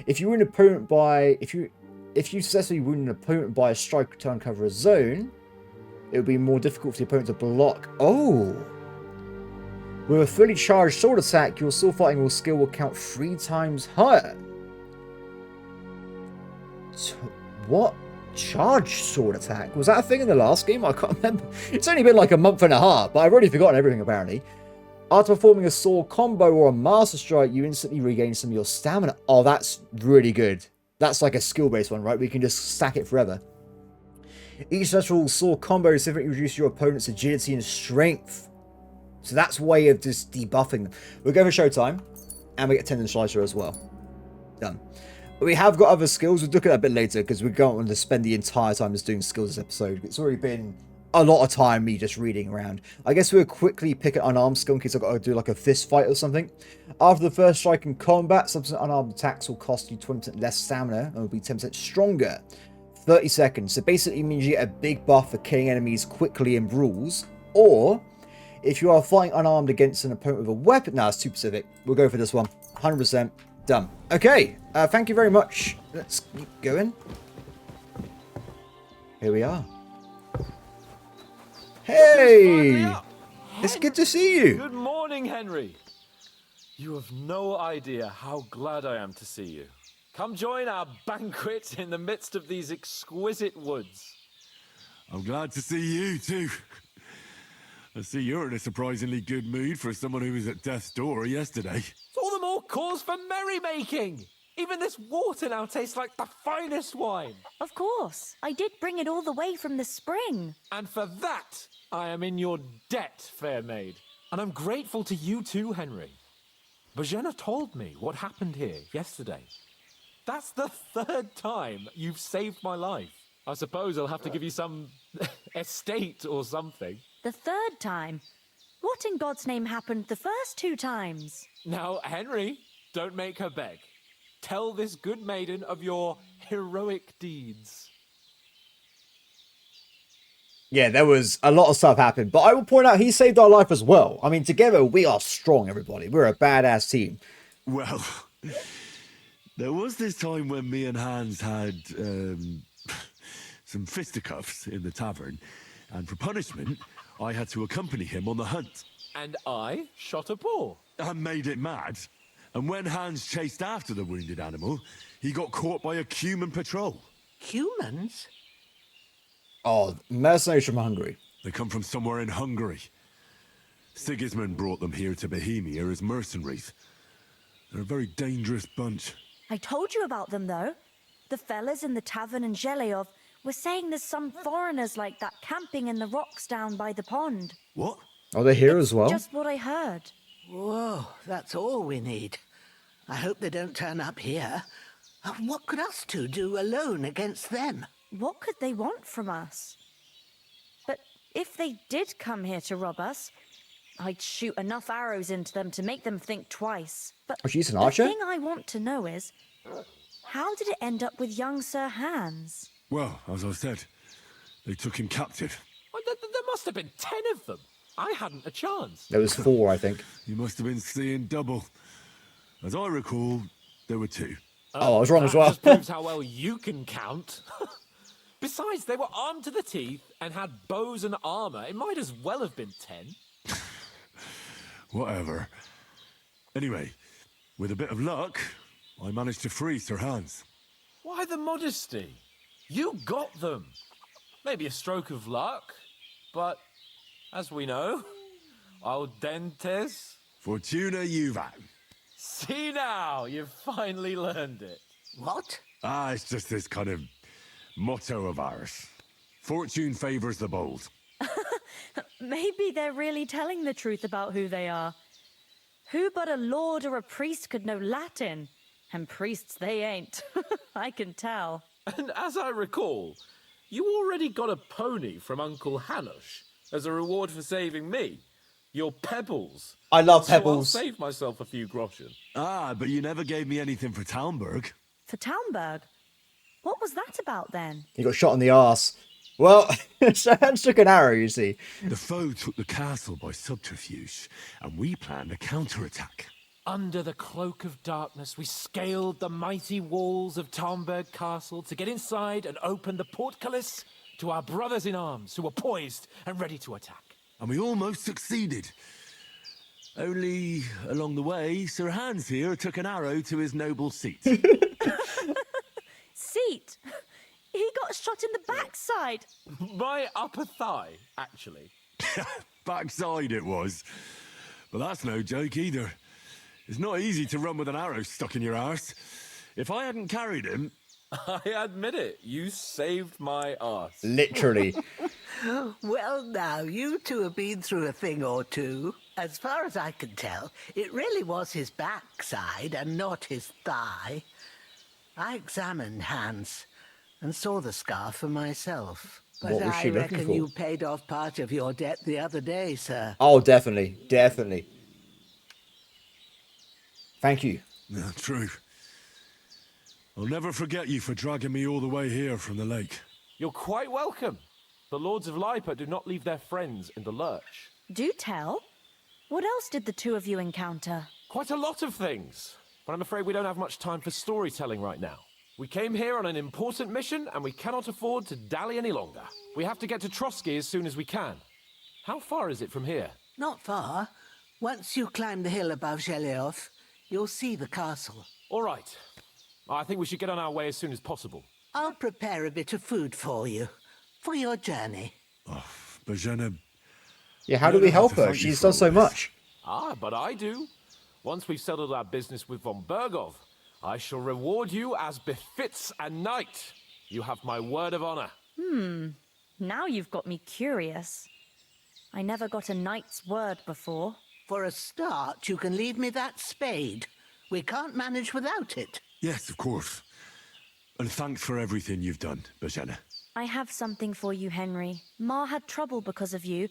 If you wound an opponent by... If you successfully wound an opponent by a strike to uncover a zone, it would be more difficult for the opponent to block. Oh! With a fully charged sword attack, your sword fighting skill will count 3 times higher. So, what? Charged sword attack? Was that a thing in the last game? I can't remember. It's only been like a month and a half, but I've already forgotten everything apparently. After performing a sword combo or a master strike, you instantly regain some of your stamina. Oh, that's really good. That's like a skill-based one, right? We can just stack it forever. Each successful sword combo significantly reduces your opponent's agility and strength. So that's a way of just debuffing them. We'll go for showtime, and we get tendon slicer as well. Done. We have got other skills. We'll look at that a bit later because we don't want to spend the entire time just doing skills this episode. It's already been a lot of time me just reading around. I guess we'll quickly pick an unarmed skill in case I've got to do like a fist fight or something. After the first strike in combat, subsequent unarmed attacks will cost you 20% less stamina and will be 10% stronger. 30 seconds. So basically means you get a big buff for killing enemies quickly in brawls. Or if you are fighting unarmed against an opponent with a weapon. No, it's too specific. We'll go for this one. 100%. Done. Okay, thank you very much. Let's keep going. Here we are. Hey! It's good to see you. Good morning, Henry. You have no idea how glad I am to see you. Come join our banquet in the midst of these exquisite woods. I'm glad to see you too. I see you're in a surprisingly good mood for someone who was at death's door yesterday. It's all the more cause for merrymaking. Even this water now tastes like the finest wine. Of course. I did bring it all the way from the spring. And for that, I am in your debt, fair maid. And I'm grateful to you too, Henry. Bajena told me what happened here yesterday. That's the 3rd time you've saved my life. I suppose I'll have to give you some estate or something. The 3rd time? What in God's name happened the first 2 times? Now, Henry, don't make her beg. Tell this good maiden of your heroic deeds. Yeah, there was a lot of stuff happened, but I will point out he saved our life as well. I mean, together we are strong, everybody. We're a badass team. Well, there was this time when me and Hans had some fisticuffs in the tavern, and for punishment, I had to accompany him on the hunt. And I shot a boar. And made it mad. And when Hans chased after the wounded animal, he got caught by a human patrol. Humans? Oh, mercenaries from Hungary. They come from somewhere in Hungary. Sigismund brought them here to Bohemia as mercenaries. They're a very dangerous bunch. I told you about them, though. The fellas in the tavern in Zheleov We're saying there's some foreigners like that camping in the rocks down by the pond. What? Oh, they're here as well? Just what I heard. Whoa, that's all we need. I hope they don't turn up here. What could us two do alone against them? What could they want from us? But if they did come here to rob us, I'd shoot enough arrows into them to make them think twice. But Oh, she's an the archer? thing I want to know is, how did it end up with young Sir Hans? Well, as I said, they took him captive. Well, there must have been 10 of them. I hadn't a chance. There was 4, I think. You must have been seeing double. As I recall, there were 2. Oh, I was wrong as That well. just proves how well you can count. Besides, they were armed to the teeth and had bows and armor. It might as well have been 10. Whatever. Anyway, with a bit of luck, I managed to free Sir Hans. Why the modesty? You got them. Maybe a stroke of luck, but as we know, al dentes. Fortuna juvat. See now, you've finally learned it. What? It's just this kind of motto of ours. Fortune favors the bold. Maybe they're really telling the truth about who they are. Who but a lord or a priest could know Latin? And priests they ain't. I can tell. And as I recall, you already got a pony from Uncle Hanush as a reward for saving me. Your pebbles. I love So I'll pebbles. save myself a few groschen. But you never gave me anything for Talmberg. For Talmberg? What was that about then? He got shot in the arse. Well, Sir Hans took an arrow, you see. The foe took the castle by subterfuge, and we planned a counterattack. Under the cloak of darkness, we scaled the mighty walls of Talmberg Castle to get inside and open the portcullis to our brothers in arms who were poised and ready to attack. And we almost succeeded. Only, along the way, Sir Hans here took an arrow to his noble seat. Seat! He got shot in the backside! My upper thigh, actually. Backside it was. But that's no joke either. It's not easy to run with an arrow stuck in your arse. If I hadn't carried him... I admit it, you saved my arse. Literally. Well, now, you two have been through a thing or two. As far as I can tell, it really was his backside and not his thigh. I examined Hans and saw the scar for myself. But What was she I looking reckon for? you paid off part of your debt the other day, sir. Oh, definitely. Definitely. Thank you. Yeah, true. I'll never forget you for dragging me all the way here from the lake. You're quite welcome. The Lords of Lipa do not leave their friends in the lurch. Do tell. What else did the two of you encounter? Quite a lot of things. But I'm afraid we don't have much time for storytelling right now. We came here on an important mission, and we cannot afford to dally any longer. We have to get to Trosky as soon as we can. How far is it from here? Not far. Once you climb the hill above Zheleoth, you'll see the castle. All right. I think we should get on our way as soon as possible. I'll prepare a bit of food for you, for your journey. Bajena... Yeah, how do we help her? Thank you She's for done so all this. much. But I do. Once we've settled our business with von Bergov, I shall reward you as befits a knight. You have my word of honor. Now you've got me curious. I never got a knight's word before. For a start, you can leave me that spade. We can't manage without it. Yes, of course. And thanks for everything you've done, Bajena. I have something for you, Henry. Ma had trouble because of you,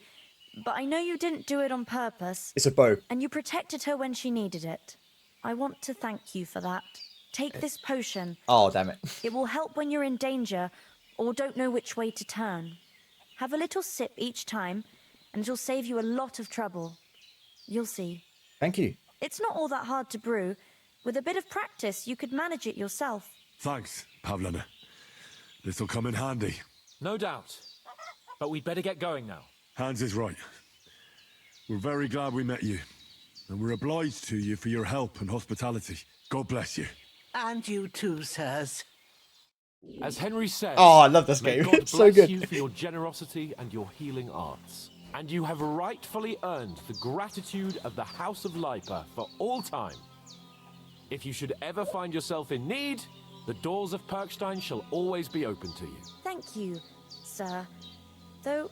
but I know you didn't do it on purpose. It's a bow. And you protected her when she needed it. I want to thank you for that. Take this potion. Oh, damn it. It will help when you're in danger or don't know which way to turn. Have a little sip each time, and it'll save you a lot of trouble. You'll see. Thank you. It's not all that hard to brew. With a bit of practice, you could manage it yourself. Thanks, Pavlana. This'll come in handy. No doubt. But we'd better get going now. Hans is right. We're very glad we met you. And we're obliged to you for your help and hospitality. God bless you. And you too, sirs. As Henry says, Oh, I love this may game. God It's so bless good. you for your generosity and your healing arts. And you have rightfully earned the gratitude of the House of Lipa for all time. If you should ever find yourself in need, The doors of Perkstein shall always be open to you. Thank you, sir. Though,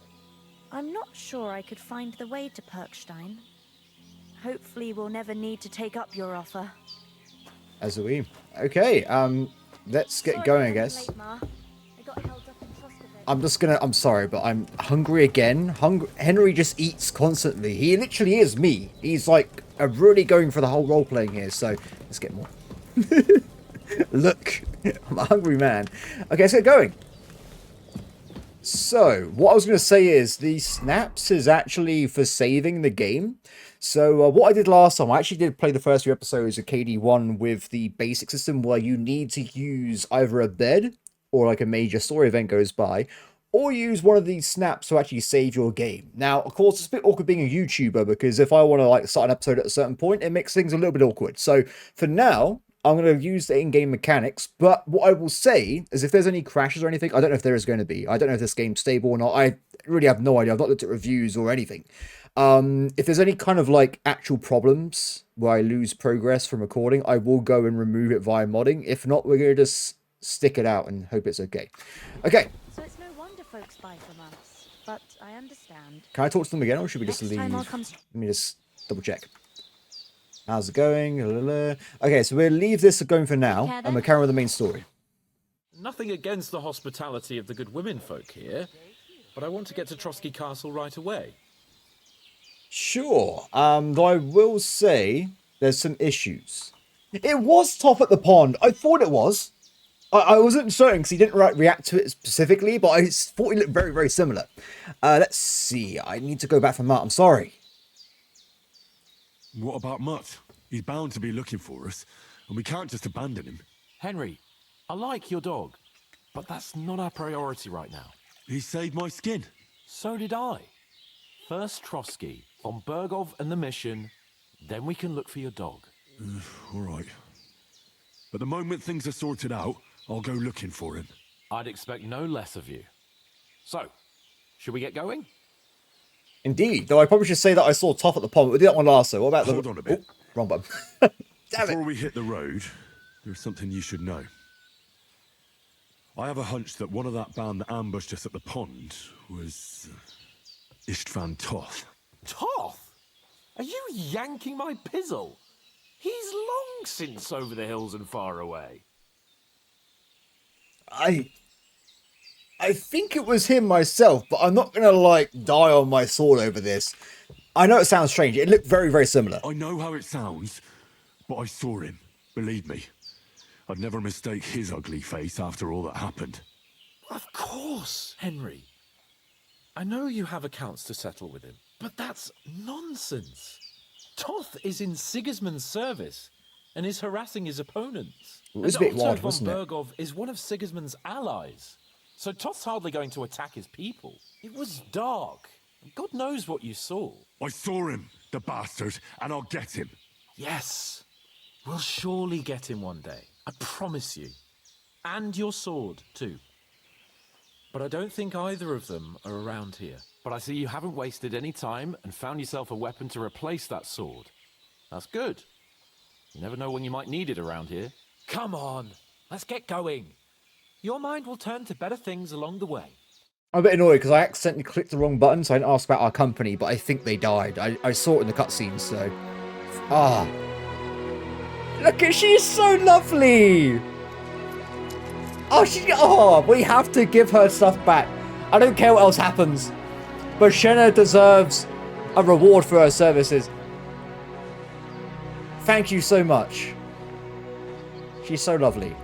I'm not sure I could find the way to Perkstein. Hopefully we'll never need to take up your offer. As are we. Okay, let's get going, I guess. Late, Ma. I got held up in I'm sorry, but I'm hungry again. Henry just eats constantly. He literally is me. He's like, really going for the whole role playing here, so let's get more. Look, I'm a hungry man. Okay, let's get going. So, what I was going to say is, the snaps is actually for saving the game. So, what I did last time, I actually did play the first few episodes of KD1 with the basic system where you need to use either a bed, or like a major story event goes by, or use one of these snaps to actually save your game. Now, of course, it's a bit awkward being a YouTuber, because if I want to like start an episode at a certain point, it makes things a little bit awkward. So, for now, I'm going to use the in-game mechanics, but what I will say is if there's any crashes or anything, I don't know if there is going to be. I don't know if this game's stable or not. I really have no idea. I've not looked at reviews or anything. If there's any kind of like actual problems where I lose progress from recording, I will go and remove it via modding. If not, we're going to just stick it out and hope it's okay. Okay. So it's no wonder folks buy from us, but I understand. Can I talk to them again, or should we just leave? Let me just double check. How's it going? Okay, so we'll leave this going for now, and we'll carry on with the main story. Nothing against the hospitality of the good women folk here, but I want to get to Trosky Castle right away. Sure, though I will say there's some issues. It was top at the pond. I thought it was. I wasn't certain because he didn't react to it specifically, but I thought he looked very, very similar. Let's see. I need to go back for Matt. I'm sorry. What about Mutt? He's bound to be looking for us, and we can't just abandon him. Henry, I like your dog, but that's not our priority right now. He saved my skin. So did I. First Trosky, von Bergov and the mission, then we can look for your dog. All right. But the moment things are sorted out, I'll go looking for him. I'd expect no less of you. So, should we get going? Indeed, though I probably should say that I saw Top at the pond. We did that one last, so what about Hold on a bit. Oh, wrong button. Damn Before it. we hit the road, there's something you should know. I have a hunch that one of that band that ambushed us at the pond was Istvan Toth. Toth? Are you yanking my pizzle? He's long since over the hills and far away. I think it was him myself, but I'm not gonna like die on my sword over this. I know it sounds strange. It looked very, very similar. I know how it sounds, but I saw him. Believe me. I'd never mistake his ugly face after all that happened. Of course, Henry. I know you have accounts to settle with him, but that's nonsense. Toth is in Sigismund's service and is harassing his opponents. It was a and bit Otto wild, von wasn't it? Bergov is one of Sigismund's allies. So Toth's hardly going to attack his people. It was dark. God knows what you saw. I saw him, the bastard, and I'll get him. Yes. We'll surely get him one day. I promise you. And your sword, too. But I don't think either of them are around here. But I see you haven't wasted any time and found yourself a weapon to replace that sword. That's good. You never know when you might need it around here. Come on, let's get going. Your mind will turn to better things along the way. I'm a bit annoyed because I accidentally clicked the wrong button, so I didn't ask about our company, but I think they died. I saw it in the cutscenes, so... Ah. Look at, she's so lovely! Oh, we have to give her stuff back. I don't care what else happens. But Shenna deserves a reward for her services. Thank you so much. She's so lovely.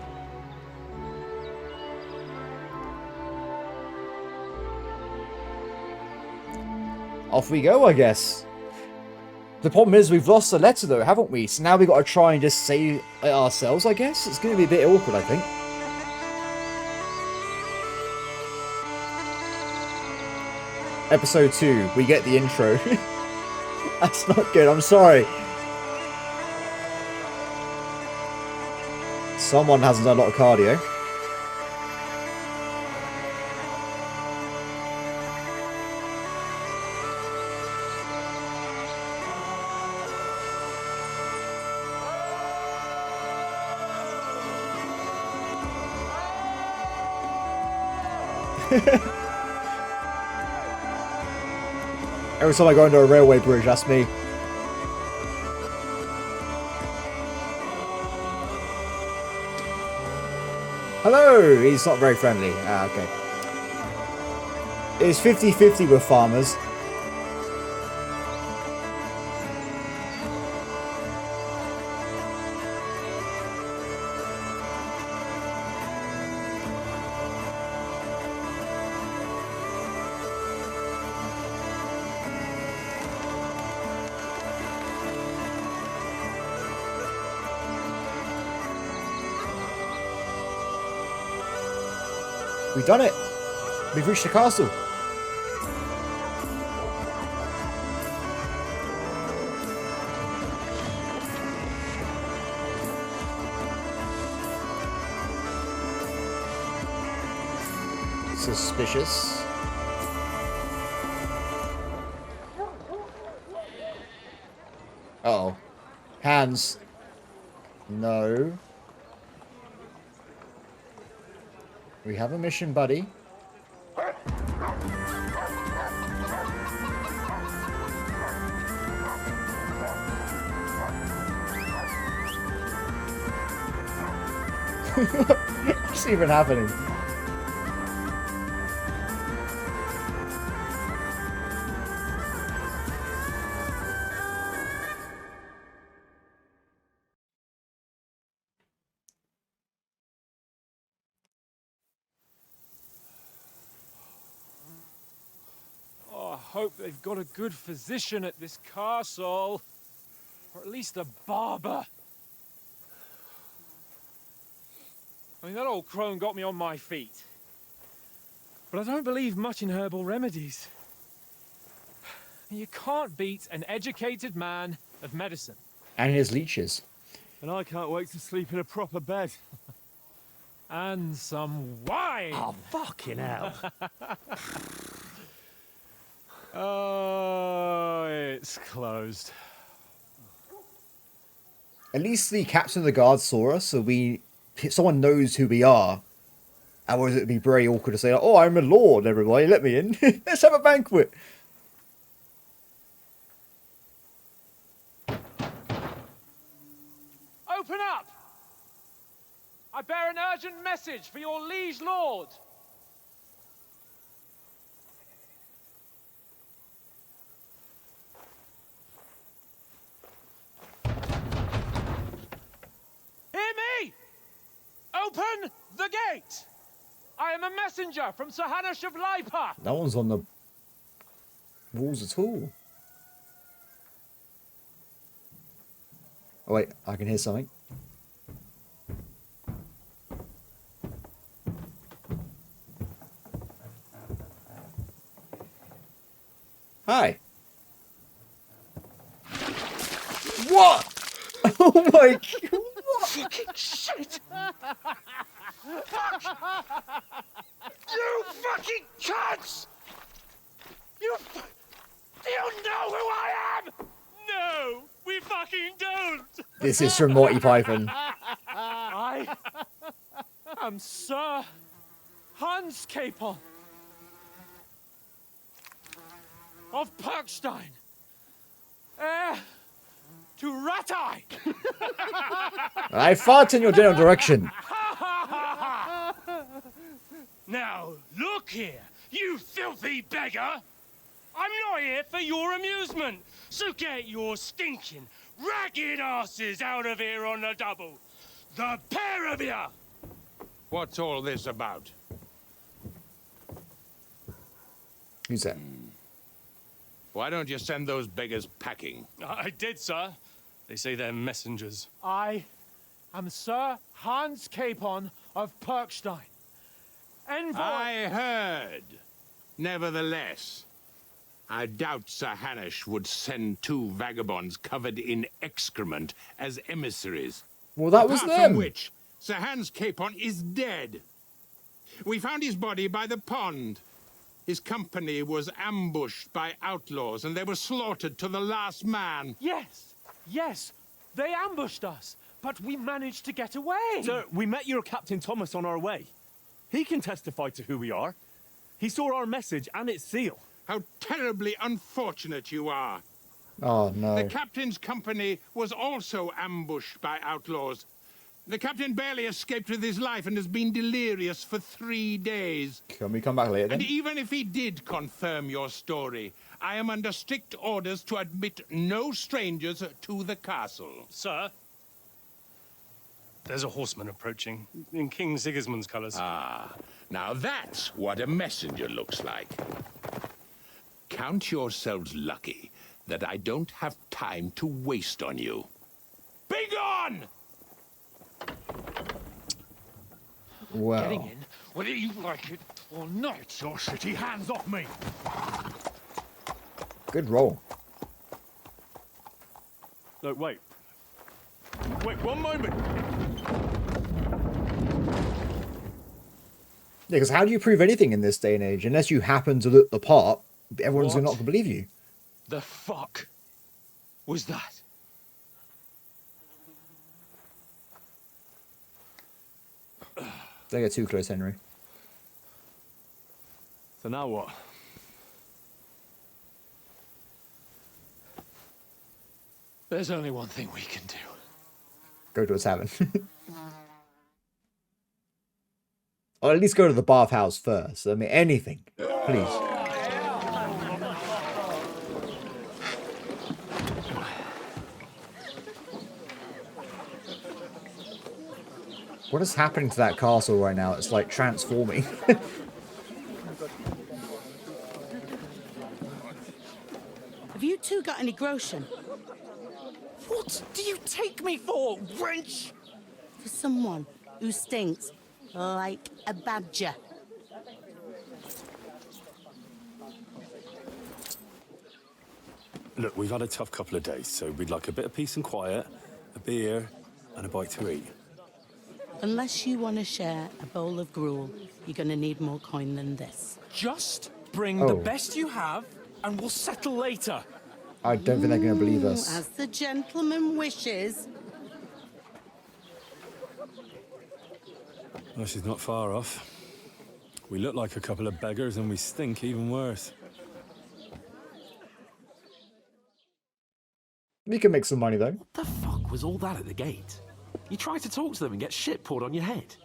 Off we go, I guess. The problem is we've lost the letter though, haven't we? So now we've got to try and just say it ourselves, I guess. It's going to be a bit awkward, I think. Episode 2, we get the intro. That's not good, I'm sorry. Someone hasn't done a lot of cardio. Every time I go under a railway bridge, that's me. Hello! He's not very friendly. Ah, okay. It's 50-50 with farmers. We've done it! We've reached the castle! Suspicious. Uh-oh. Hands. No. We have a mission, buddy. What's even happening? I hope they've got a good physician at this castle. Or at least a barber. I mean, that old crone got me on my feet. But I don't believe much in herbal remedies. You can't beat an educated man of medicine. And his leeches. And I can't wait to sleep in a proper bed. And some wine! Oh, fucking hell. Oh, it's closed. At least the captain of the guard saw us, so someone knows who we are. Otherwise, it'd be very awkward to say, "Oh, I'm a lord, everybody, let me in. Let's have a banquet." Open up! I bear an urgent message for your liege lord. Hear me! Open the gate! I am a messenger from Sir Hanush of Lipa. No one's on the walls at all. Oh wait, I can hear something. Hi. What? Oh my god. What? Fucking shit! Fuck! You fucking cunts! Do you know who I am? No, we fucking don't. This is from Monty Python. I am Sir Hans Capon of Perkstein, heir to Ratai. I fart in your general direction. Now, look here, you filthy beggar. I'm not here for your amusement, so get your stinking, ragged asses out of here on the double. The pair of you! What's all this about? Who's that? Why don't you send those beggars packing? I did, sir. They say they're messengers. I am Sir Hans Capon of Perkstein, envoy. I heard. Nevertheless, I doubt Sir Hanush would send two vagabonds covered in excrement as emissaries. Well, that was Apart them. from which, Sir Hans Capon is dead. We found his body by the pond. His company was ambushed by outlaws, and they were slaughtered to the last man. Yes, yes, they ambushed us, but we managed to get away. Sir, we met your Captain Thomas on our way. He can testify to who we are. He saw our message and its seal. How terribly unfortunate you are. Oh, no. The captain's company was also ambushed by outlaws. The captain barely escaped with his life and has been delirious for 3 days. Can we come back later then? And even if he did confirm your story, I am under strict orders to admit no strangers to the castle. Sir, there's a horseman approaching in King Sigismund's colours. Ah, now that's what a messenger looks like. Count yourselves lucky that I don't have time to waste on you. Be gone! Well, Getting in, whether you like it or not. Get your shitty hands off me! good roll. Look, wait. Wait, one moment. Yeah, because how do you prove anything in this day and age? Unless you happen to look the part, everyone's not going to believe you. The fuck was that? Don't get too close, Henry. So now what? There's only one thing we can do. Go to a tavern. Or at least go to the bathhouse first. I mean, anything. Please. What is happening to that castle right now? It's like transforming. Have you two got any groschen? What do you take me for, wench? For someone who stinks like a badger. Look, we've had a tough couple of days, so we'd like a bit of peace and quiet, a beer, and a bite to eat. Unless you want to share a bowl of gruel, you're going to need more coin than this. Just bring the best you have, and we'll settle later. I don't think they're going to believe us. As the gentleman wishes. Well, she's not far off. We look like a couple of beggars, and we stink even worse. We can make some money, though. What the fuck was all that at the gate? You try to talk to them and get shit poured on your head.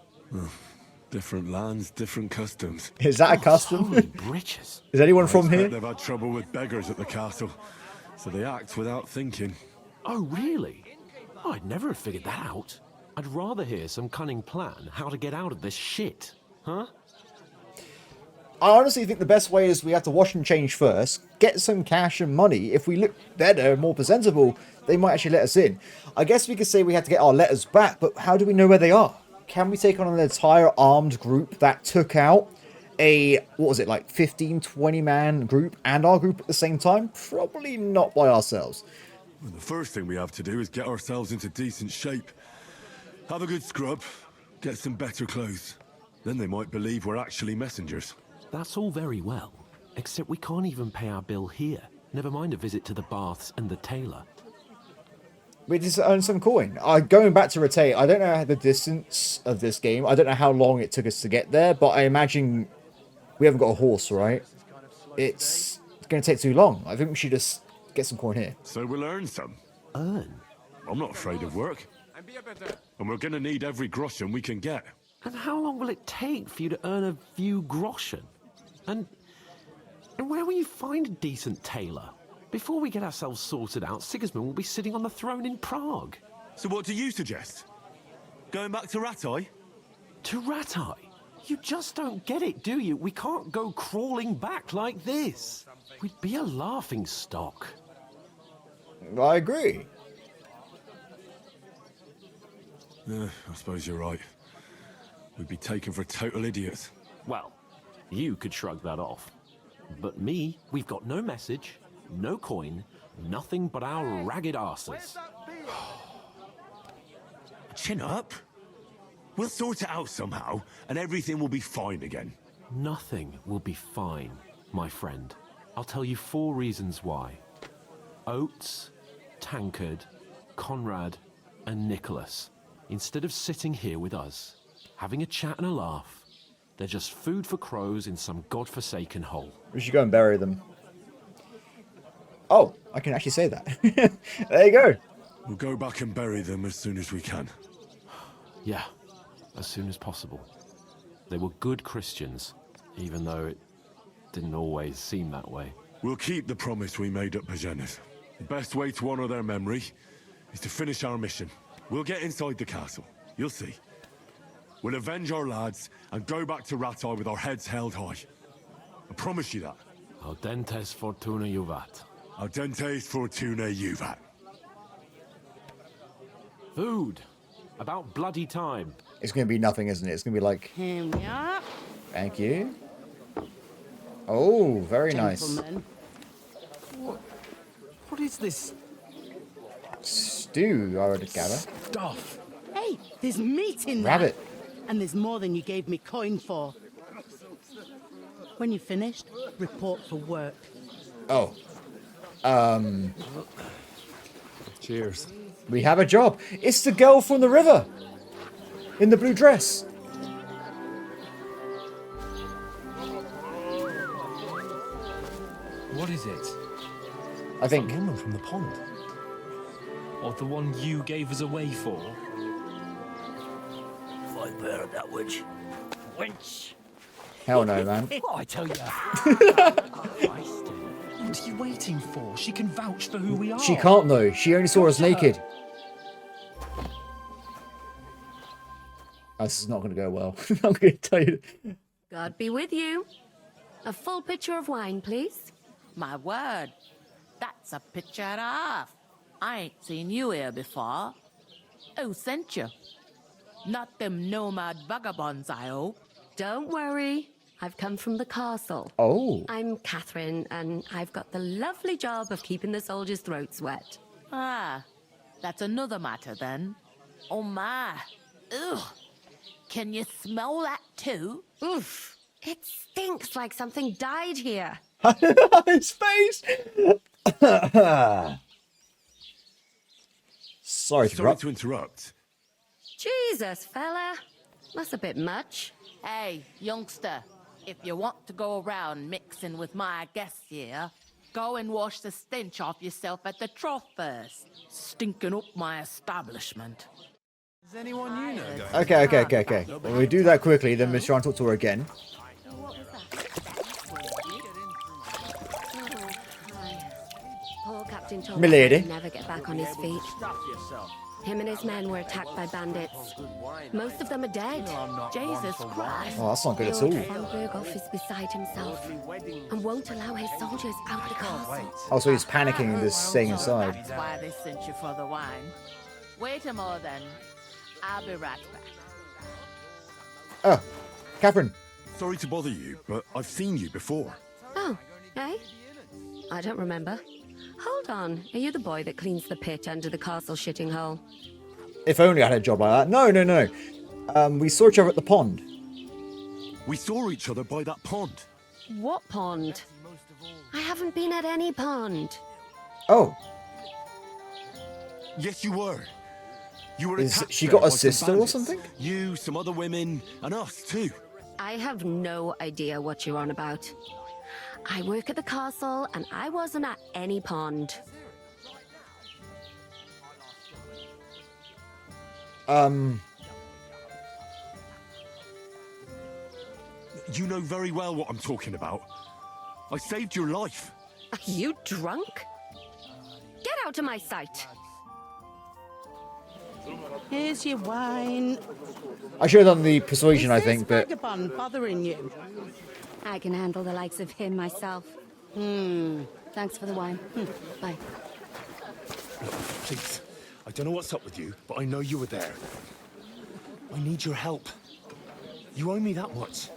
Different lands, different customs. Is that a custom? Holy britches. Is anyone from here? They've had trouble with beggars at the castle, so they act without thinking. Oh, really? Oh, I'd never have figured that out. I'd rather hear some cunning plan how to get out of this shit. Huh? I honestly think the best way is we have to wash and change first, get some cash and money. If we look better, more presentable, they might actually let us in. I guess we could say we had to get our letters back, but how do we know where they are? Can we take on an entire armed group that took out a, what was it, like 15, 20 man group and our group at the same time? Probably not by ourselves. Well, the first thing we have to do is get ourselves into decent shape. Have a good scrub, get some better clothes. Then they might believe we're actually messengers. That's all very well, except we can't even pay our bill here. Never mind a visit to the baths and the tailor. We just earn some coin. Going back to Rete, I don't know the distance of this game. I don't know how long it took us to get there, but I imagine we haven't got a horse, right? It's going to take too long. I think we should just get some coin here. So we'll earn some. Earn? I'm not afraid of work. And we're going to need every groschen we can get. And how long will it take for you to earn a few groschen? And where will you find a decent tailor? Before we get ourselves sorted out, Sigismund will be sitting on the throne in Prague. So what do you suggest? Going back to Ratai? To Ratai? You just don't get it, do you? We can't go crawling back like this. We'd be a laughing stock. I agree. I suppose you're right. We'd be taken for total idiots. Well, you could shrug that off. But me, we've got no message, no coin, nothing but our ragged arses. Chin up. We'll sort it out somehow, and everything will be fine again. Nothing will be fine, my friend. I'll tell you 4 reasons why. Oates, Tankard, Conrad, and Nicholas. Instead of sitting here with us, having a chat and a laugh, They're just food for crows in some godforsaken hole. We should go and bury them. Oh, I can actually say that. There you go. We'll go back and bury them as soon as we can. Yeah, as soon as possible. They were good Christians, even though it didn't always seem that way. We'll keep the promise we made at Pagenes. The best way to honor their memory is to finish our mission. We'll get inside the castle. You'll see. We'll avenge our lads and go back to Ratai with our heads held high. I promise you that. Audentes fortuna juvat. Audentes fortuna juvat. Food. About bloody time. It's going to be nothing, isn't it? It's going to be like... Here we are. Thank you. Oh, very nice. Gentlemen. What is this Stew, I would gather. stuff? Hey, there's meat in there. Rabbit. And there's more than you gave me coin for. When you're finished, report for work. Oh. Cheers. We have a job. It's the girl from the river. In the blue dress. What is it? I think. The woman from the pond. Or the one you gave us away for? If I bear that witch. Wench! Hell no, man. Oh, I tell you. What are you waiting for? She can vouch for who we are. She can't though. She only saw us naked. This is not going to go well. I'm going to tell you. God be with you. A full pitcher of wine, please. My word, that's a picture and a half. I ain't seen you here before. Who sent you? Not them nomad vagabonds, I hope. Don't worry. I've come from the castle. Oh. I'm Catherine, and I've got the lovely job of keeping the soldiers' throats wet. Ah, that's another matter then. Oh my. Ugh. Can you smell that too? Oof. It stinks like something died here. His face! Sorry to interrupt. Jesus, fella. That's a bit much. Hey, youngster. If you want to go around mixing with my guests here, go and wash the stench off yourself at the trough first. Stinking up my establishment. Is anyone you know going? Okay. When we do that quickly, then we'll try and talk to her again. Poor Captain told Milady. he'd never get back on his feet. Him and his men were attacked by bandits. Most of them are dead. Jesus Christ. Oh, that's not good at Lord all. von Berghoff is beside himself and won't allow his soldiers out the castle. Oh, so he's panicking and just staying inside. That's why they sent you for the wine. Wait a moment then. I'll be right back. Oh, Catherine. Sorry to bother you, but I've seen you before. Oh, eh? I don't remember. Hold on. Are you the boy that cleans the pit under the castle shitting hole? If only I had a job like that. No. We saw each other at the pond. We saw each other by that pond. What pond? I haven't been at any pond. Oh. Yes, you were. You were Is attacked she there got a by some sister or bandits. something? You, some other women, and us too. I have no idea what you're on about. I work at the castle, and I wasn't at any pond. You know very well what I'm talking about. I saved your life. Are you drunk? Get out of my sight. Here's your wine. I should have done the persuasion, I think, but... Vagabond bothering you? I can handle the likes of him myself. Thanks for the wine. Bye. Please, I don't know what's up with you, but I know you were there. I need your help. You owe me that much.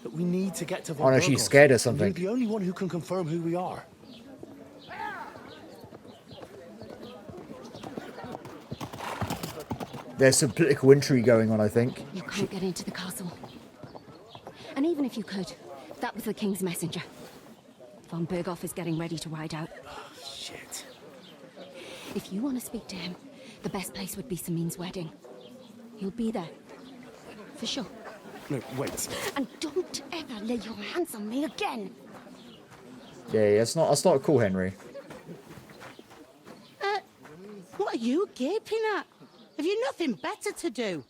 But we need to get to Oh no, she's scared or something. You're the only one who can confirm who we are. There's some political intrigue going on, I think. You can't get into the castle. And even if you could, that was the king's messenger. Von Berghoff is getting ready to ride out. Oh, shit. If you want to speak to him, the best place would be Samin's wedding. He'll be there. For sure. No, wait. And don't ever lay your hands on me again. Yeah, that's not cool, Henry. What are you gaping at? Have you nothing better to do?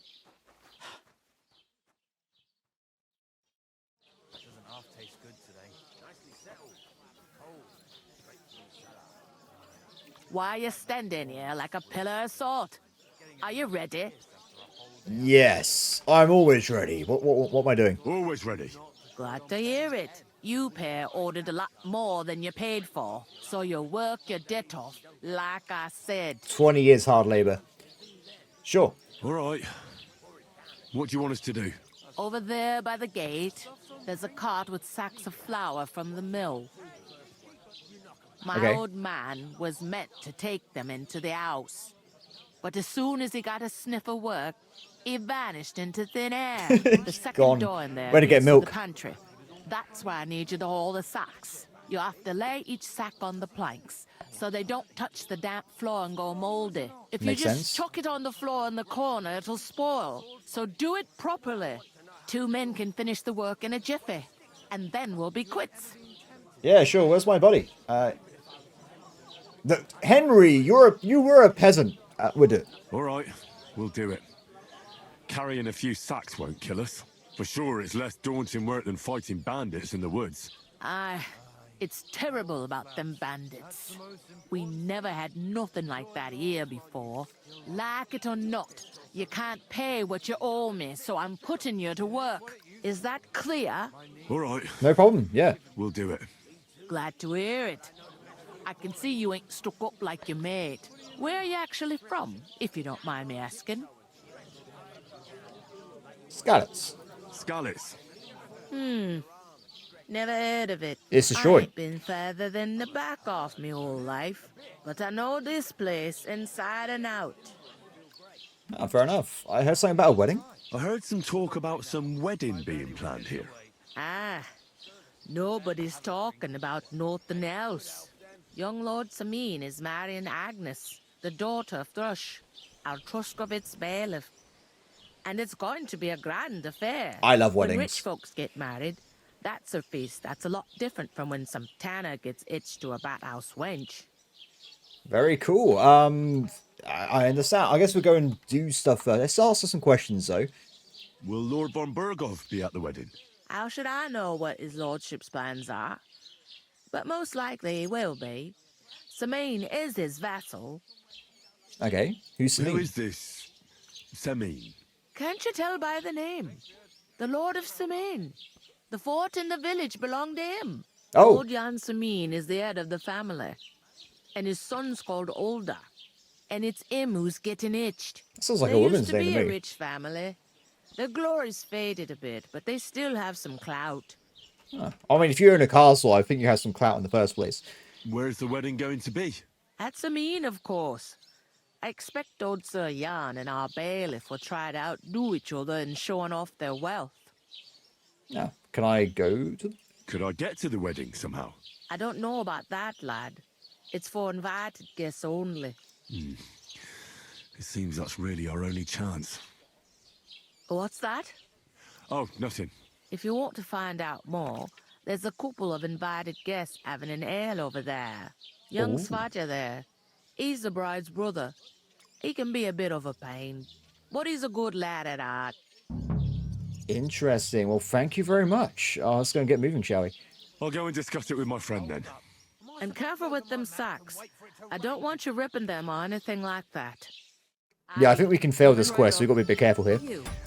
Why are you standing here like a pillar of salt? Are you ready? Yes, I'm always ready. What am I doing? Always ready. Glad to hear it. You pair ordered a lot more than you paid for, so you work your debt off, like I said. 20 years hard labor. Sure. All right. What do you want us to do? Over there by the gate, there's a cart with sacks of flour from the mill. My old man was meant to take them into the house. But as soon as he got a sniff of work, he vanished into thin air. The second Gone. door in there Ready to get leads milk. the pantry. That's why I need you to haul the sacks. You have to lay each sack on the planks, so they don't touch the damp floor and go moldy. If Makes you just sense. chuck it on the floor in the corner, it'll spoil. So do it properly. 2 men can finish the work in a jiffy, and then we'll be quits. Yeah, sure. Where's my buddy? Henry, you were a peasant. Would it? All right, we'll do it. Carrying a few sacks won't kill us. For sure, it's less daunting work than fighting bandits in the woods. It's terrible about them bandits. We never had nothing like that here before. Like it or not, you can't pay what you owe me, so I'm putting you to work. Is that clear? All right. No problem, yeah. We'll do it. Glad to hear it. I can see you ain't stuck up like your mate. Where are you actually from, if you don't mind me asking? Skalitz. Skalitz. Never heard of it. It's a I short. ain't been further than the back off me whole life. But I know this place inside and out. Fair enough. I heard something about a wedding. I heard some talk about some wedding being planned here. Nobody's talking about nothing else. Young Lord Samin is marrying Agnes, the daughter of Thrush, our Troskovitz bailiff. And it's going to be a grand affair. I love When weddings. rich folks get married, that's a feast that's a lot different from when some tanner gets hitched to a bathouse wench. Very cool. I understand. I guess we'll go and do stuff first. Let's ask some questions, though. Will Lord von Berghoff be at the wedding? How should I know what his lordship's plans are? But most likely he will be. Samin is his vassal. Okay. Who's Who Samin? is this Samin? Can't you tell by the name? The Lord of Samin. The fort in the village belonged to him. Oh. Old Jan Samin is the head of the family. And his son's called Olda. And it's him who's getting itched. Sounds like They a woman's used to name be to a me. rich family. Their glory's faded a bit, but they still have some clout. I mean, if you're in a castle, I think you have some clout in the first place. Where's the wedding going to be? At Samin, of course. I expect old Sir Jan and our bailiff will try to outdo each other in showing off their wealth. Yeah. Can I go to... Could I get to the wedding somehow? I don't know about that, lad. It's for invited guests only. It seems that's really our only chance. What's that? Oh, nothing. If you want to find out more, there's a couple of invited guests having an ale over there. Young Svaja there. He's the bride's brother. He can be a bit of a pain, but he's a good lad at heart. Interesting. Well, thank you very much. Let's go and get moving, shall we? I'll go and discuss it with my friend then. And careful with them sacks. I don't want you ripping them or anything like that. Yeah, I think we can fail this quest, so we've got to be a bit careful here.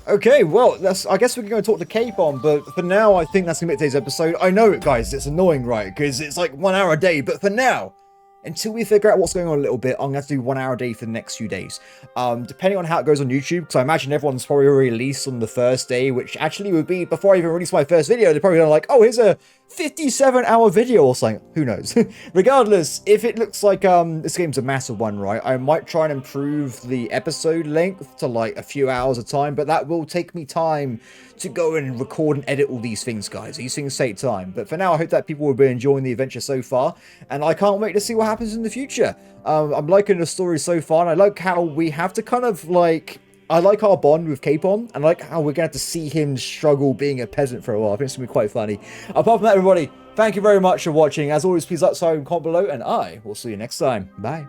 Okay, well, I guess we're going to talk to Capon, but for now, I think that's going to be today's episode. I know, guys, it's annoying, right? Because it's like 1 hour a day, but for now, until we figure out what's going on a little bit, I'm going to have to do 1 hour a day for the next few days. Depending on how it goes on YouTube, because I imagine everyone's probably released on the first day, which actually would be, before I even release my first video, they're probably going to like, oh, here's a 57-hour video or something. Who knows? Regardless, if it looks like this game's a massive one, right, I might try and improve the episode length to like a few hours a time, but that will take me time to go and record and edit all these things, guys. These things take time. But for now, I hope that people will be enjoying the adventure so far, and I can't wait to see what happens in the future. I'm liking the story so far, and I like how we have to kind of like I like our bond with Capon, and I like how we're going to have to see him struggle being a peasant for a while. I think it's going to be quite funny. Apart from that, everybody, thank you very much for watching. As always, please like, subscribe, and comment below, and I will see you next time. Bye.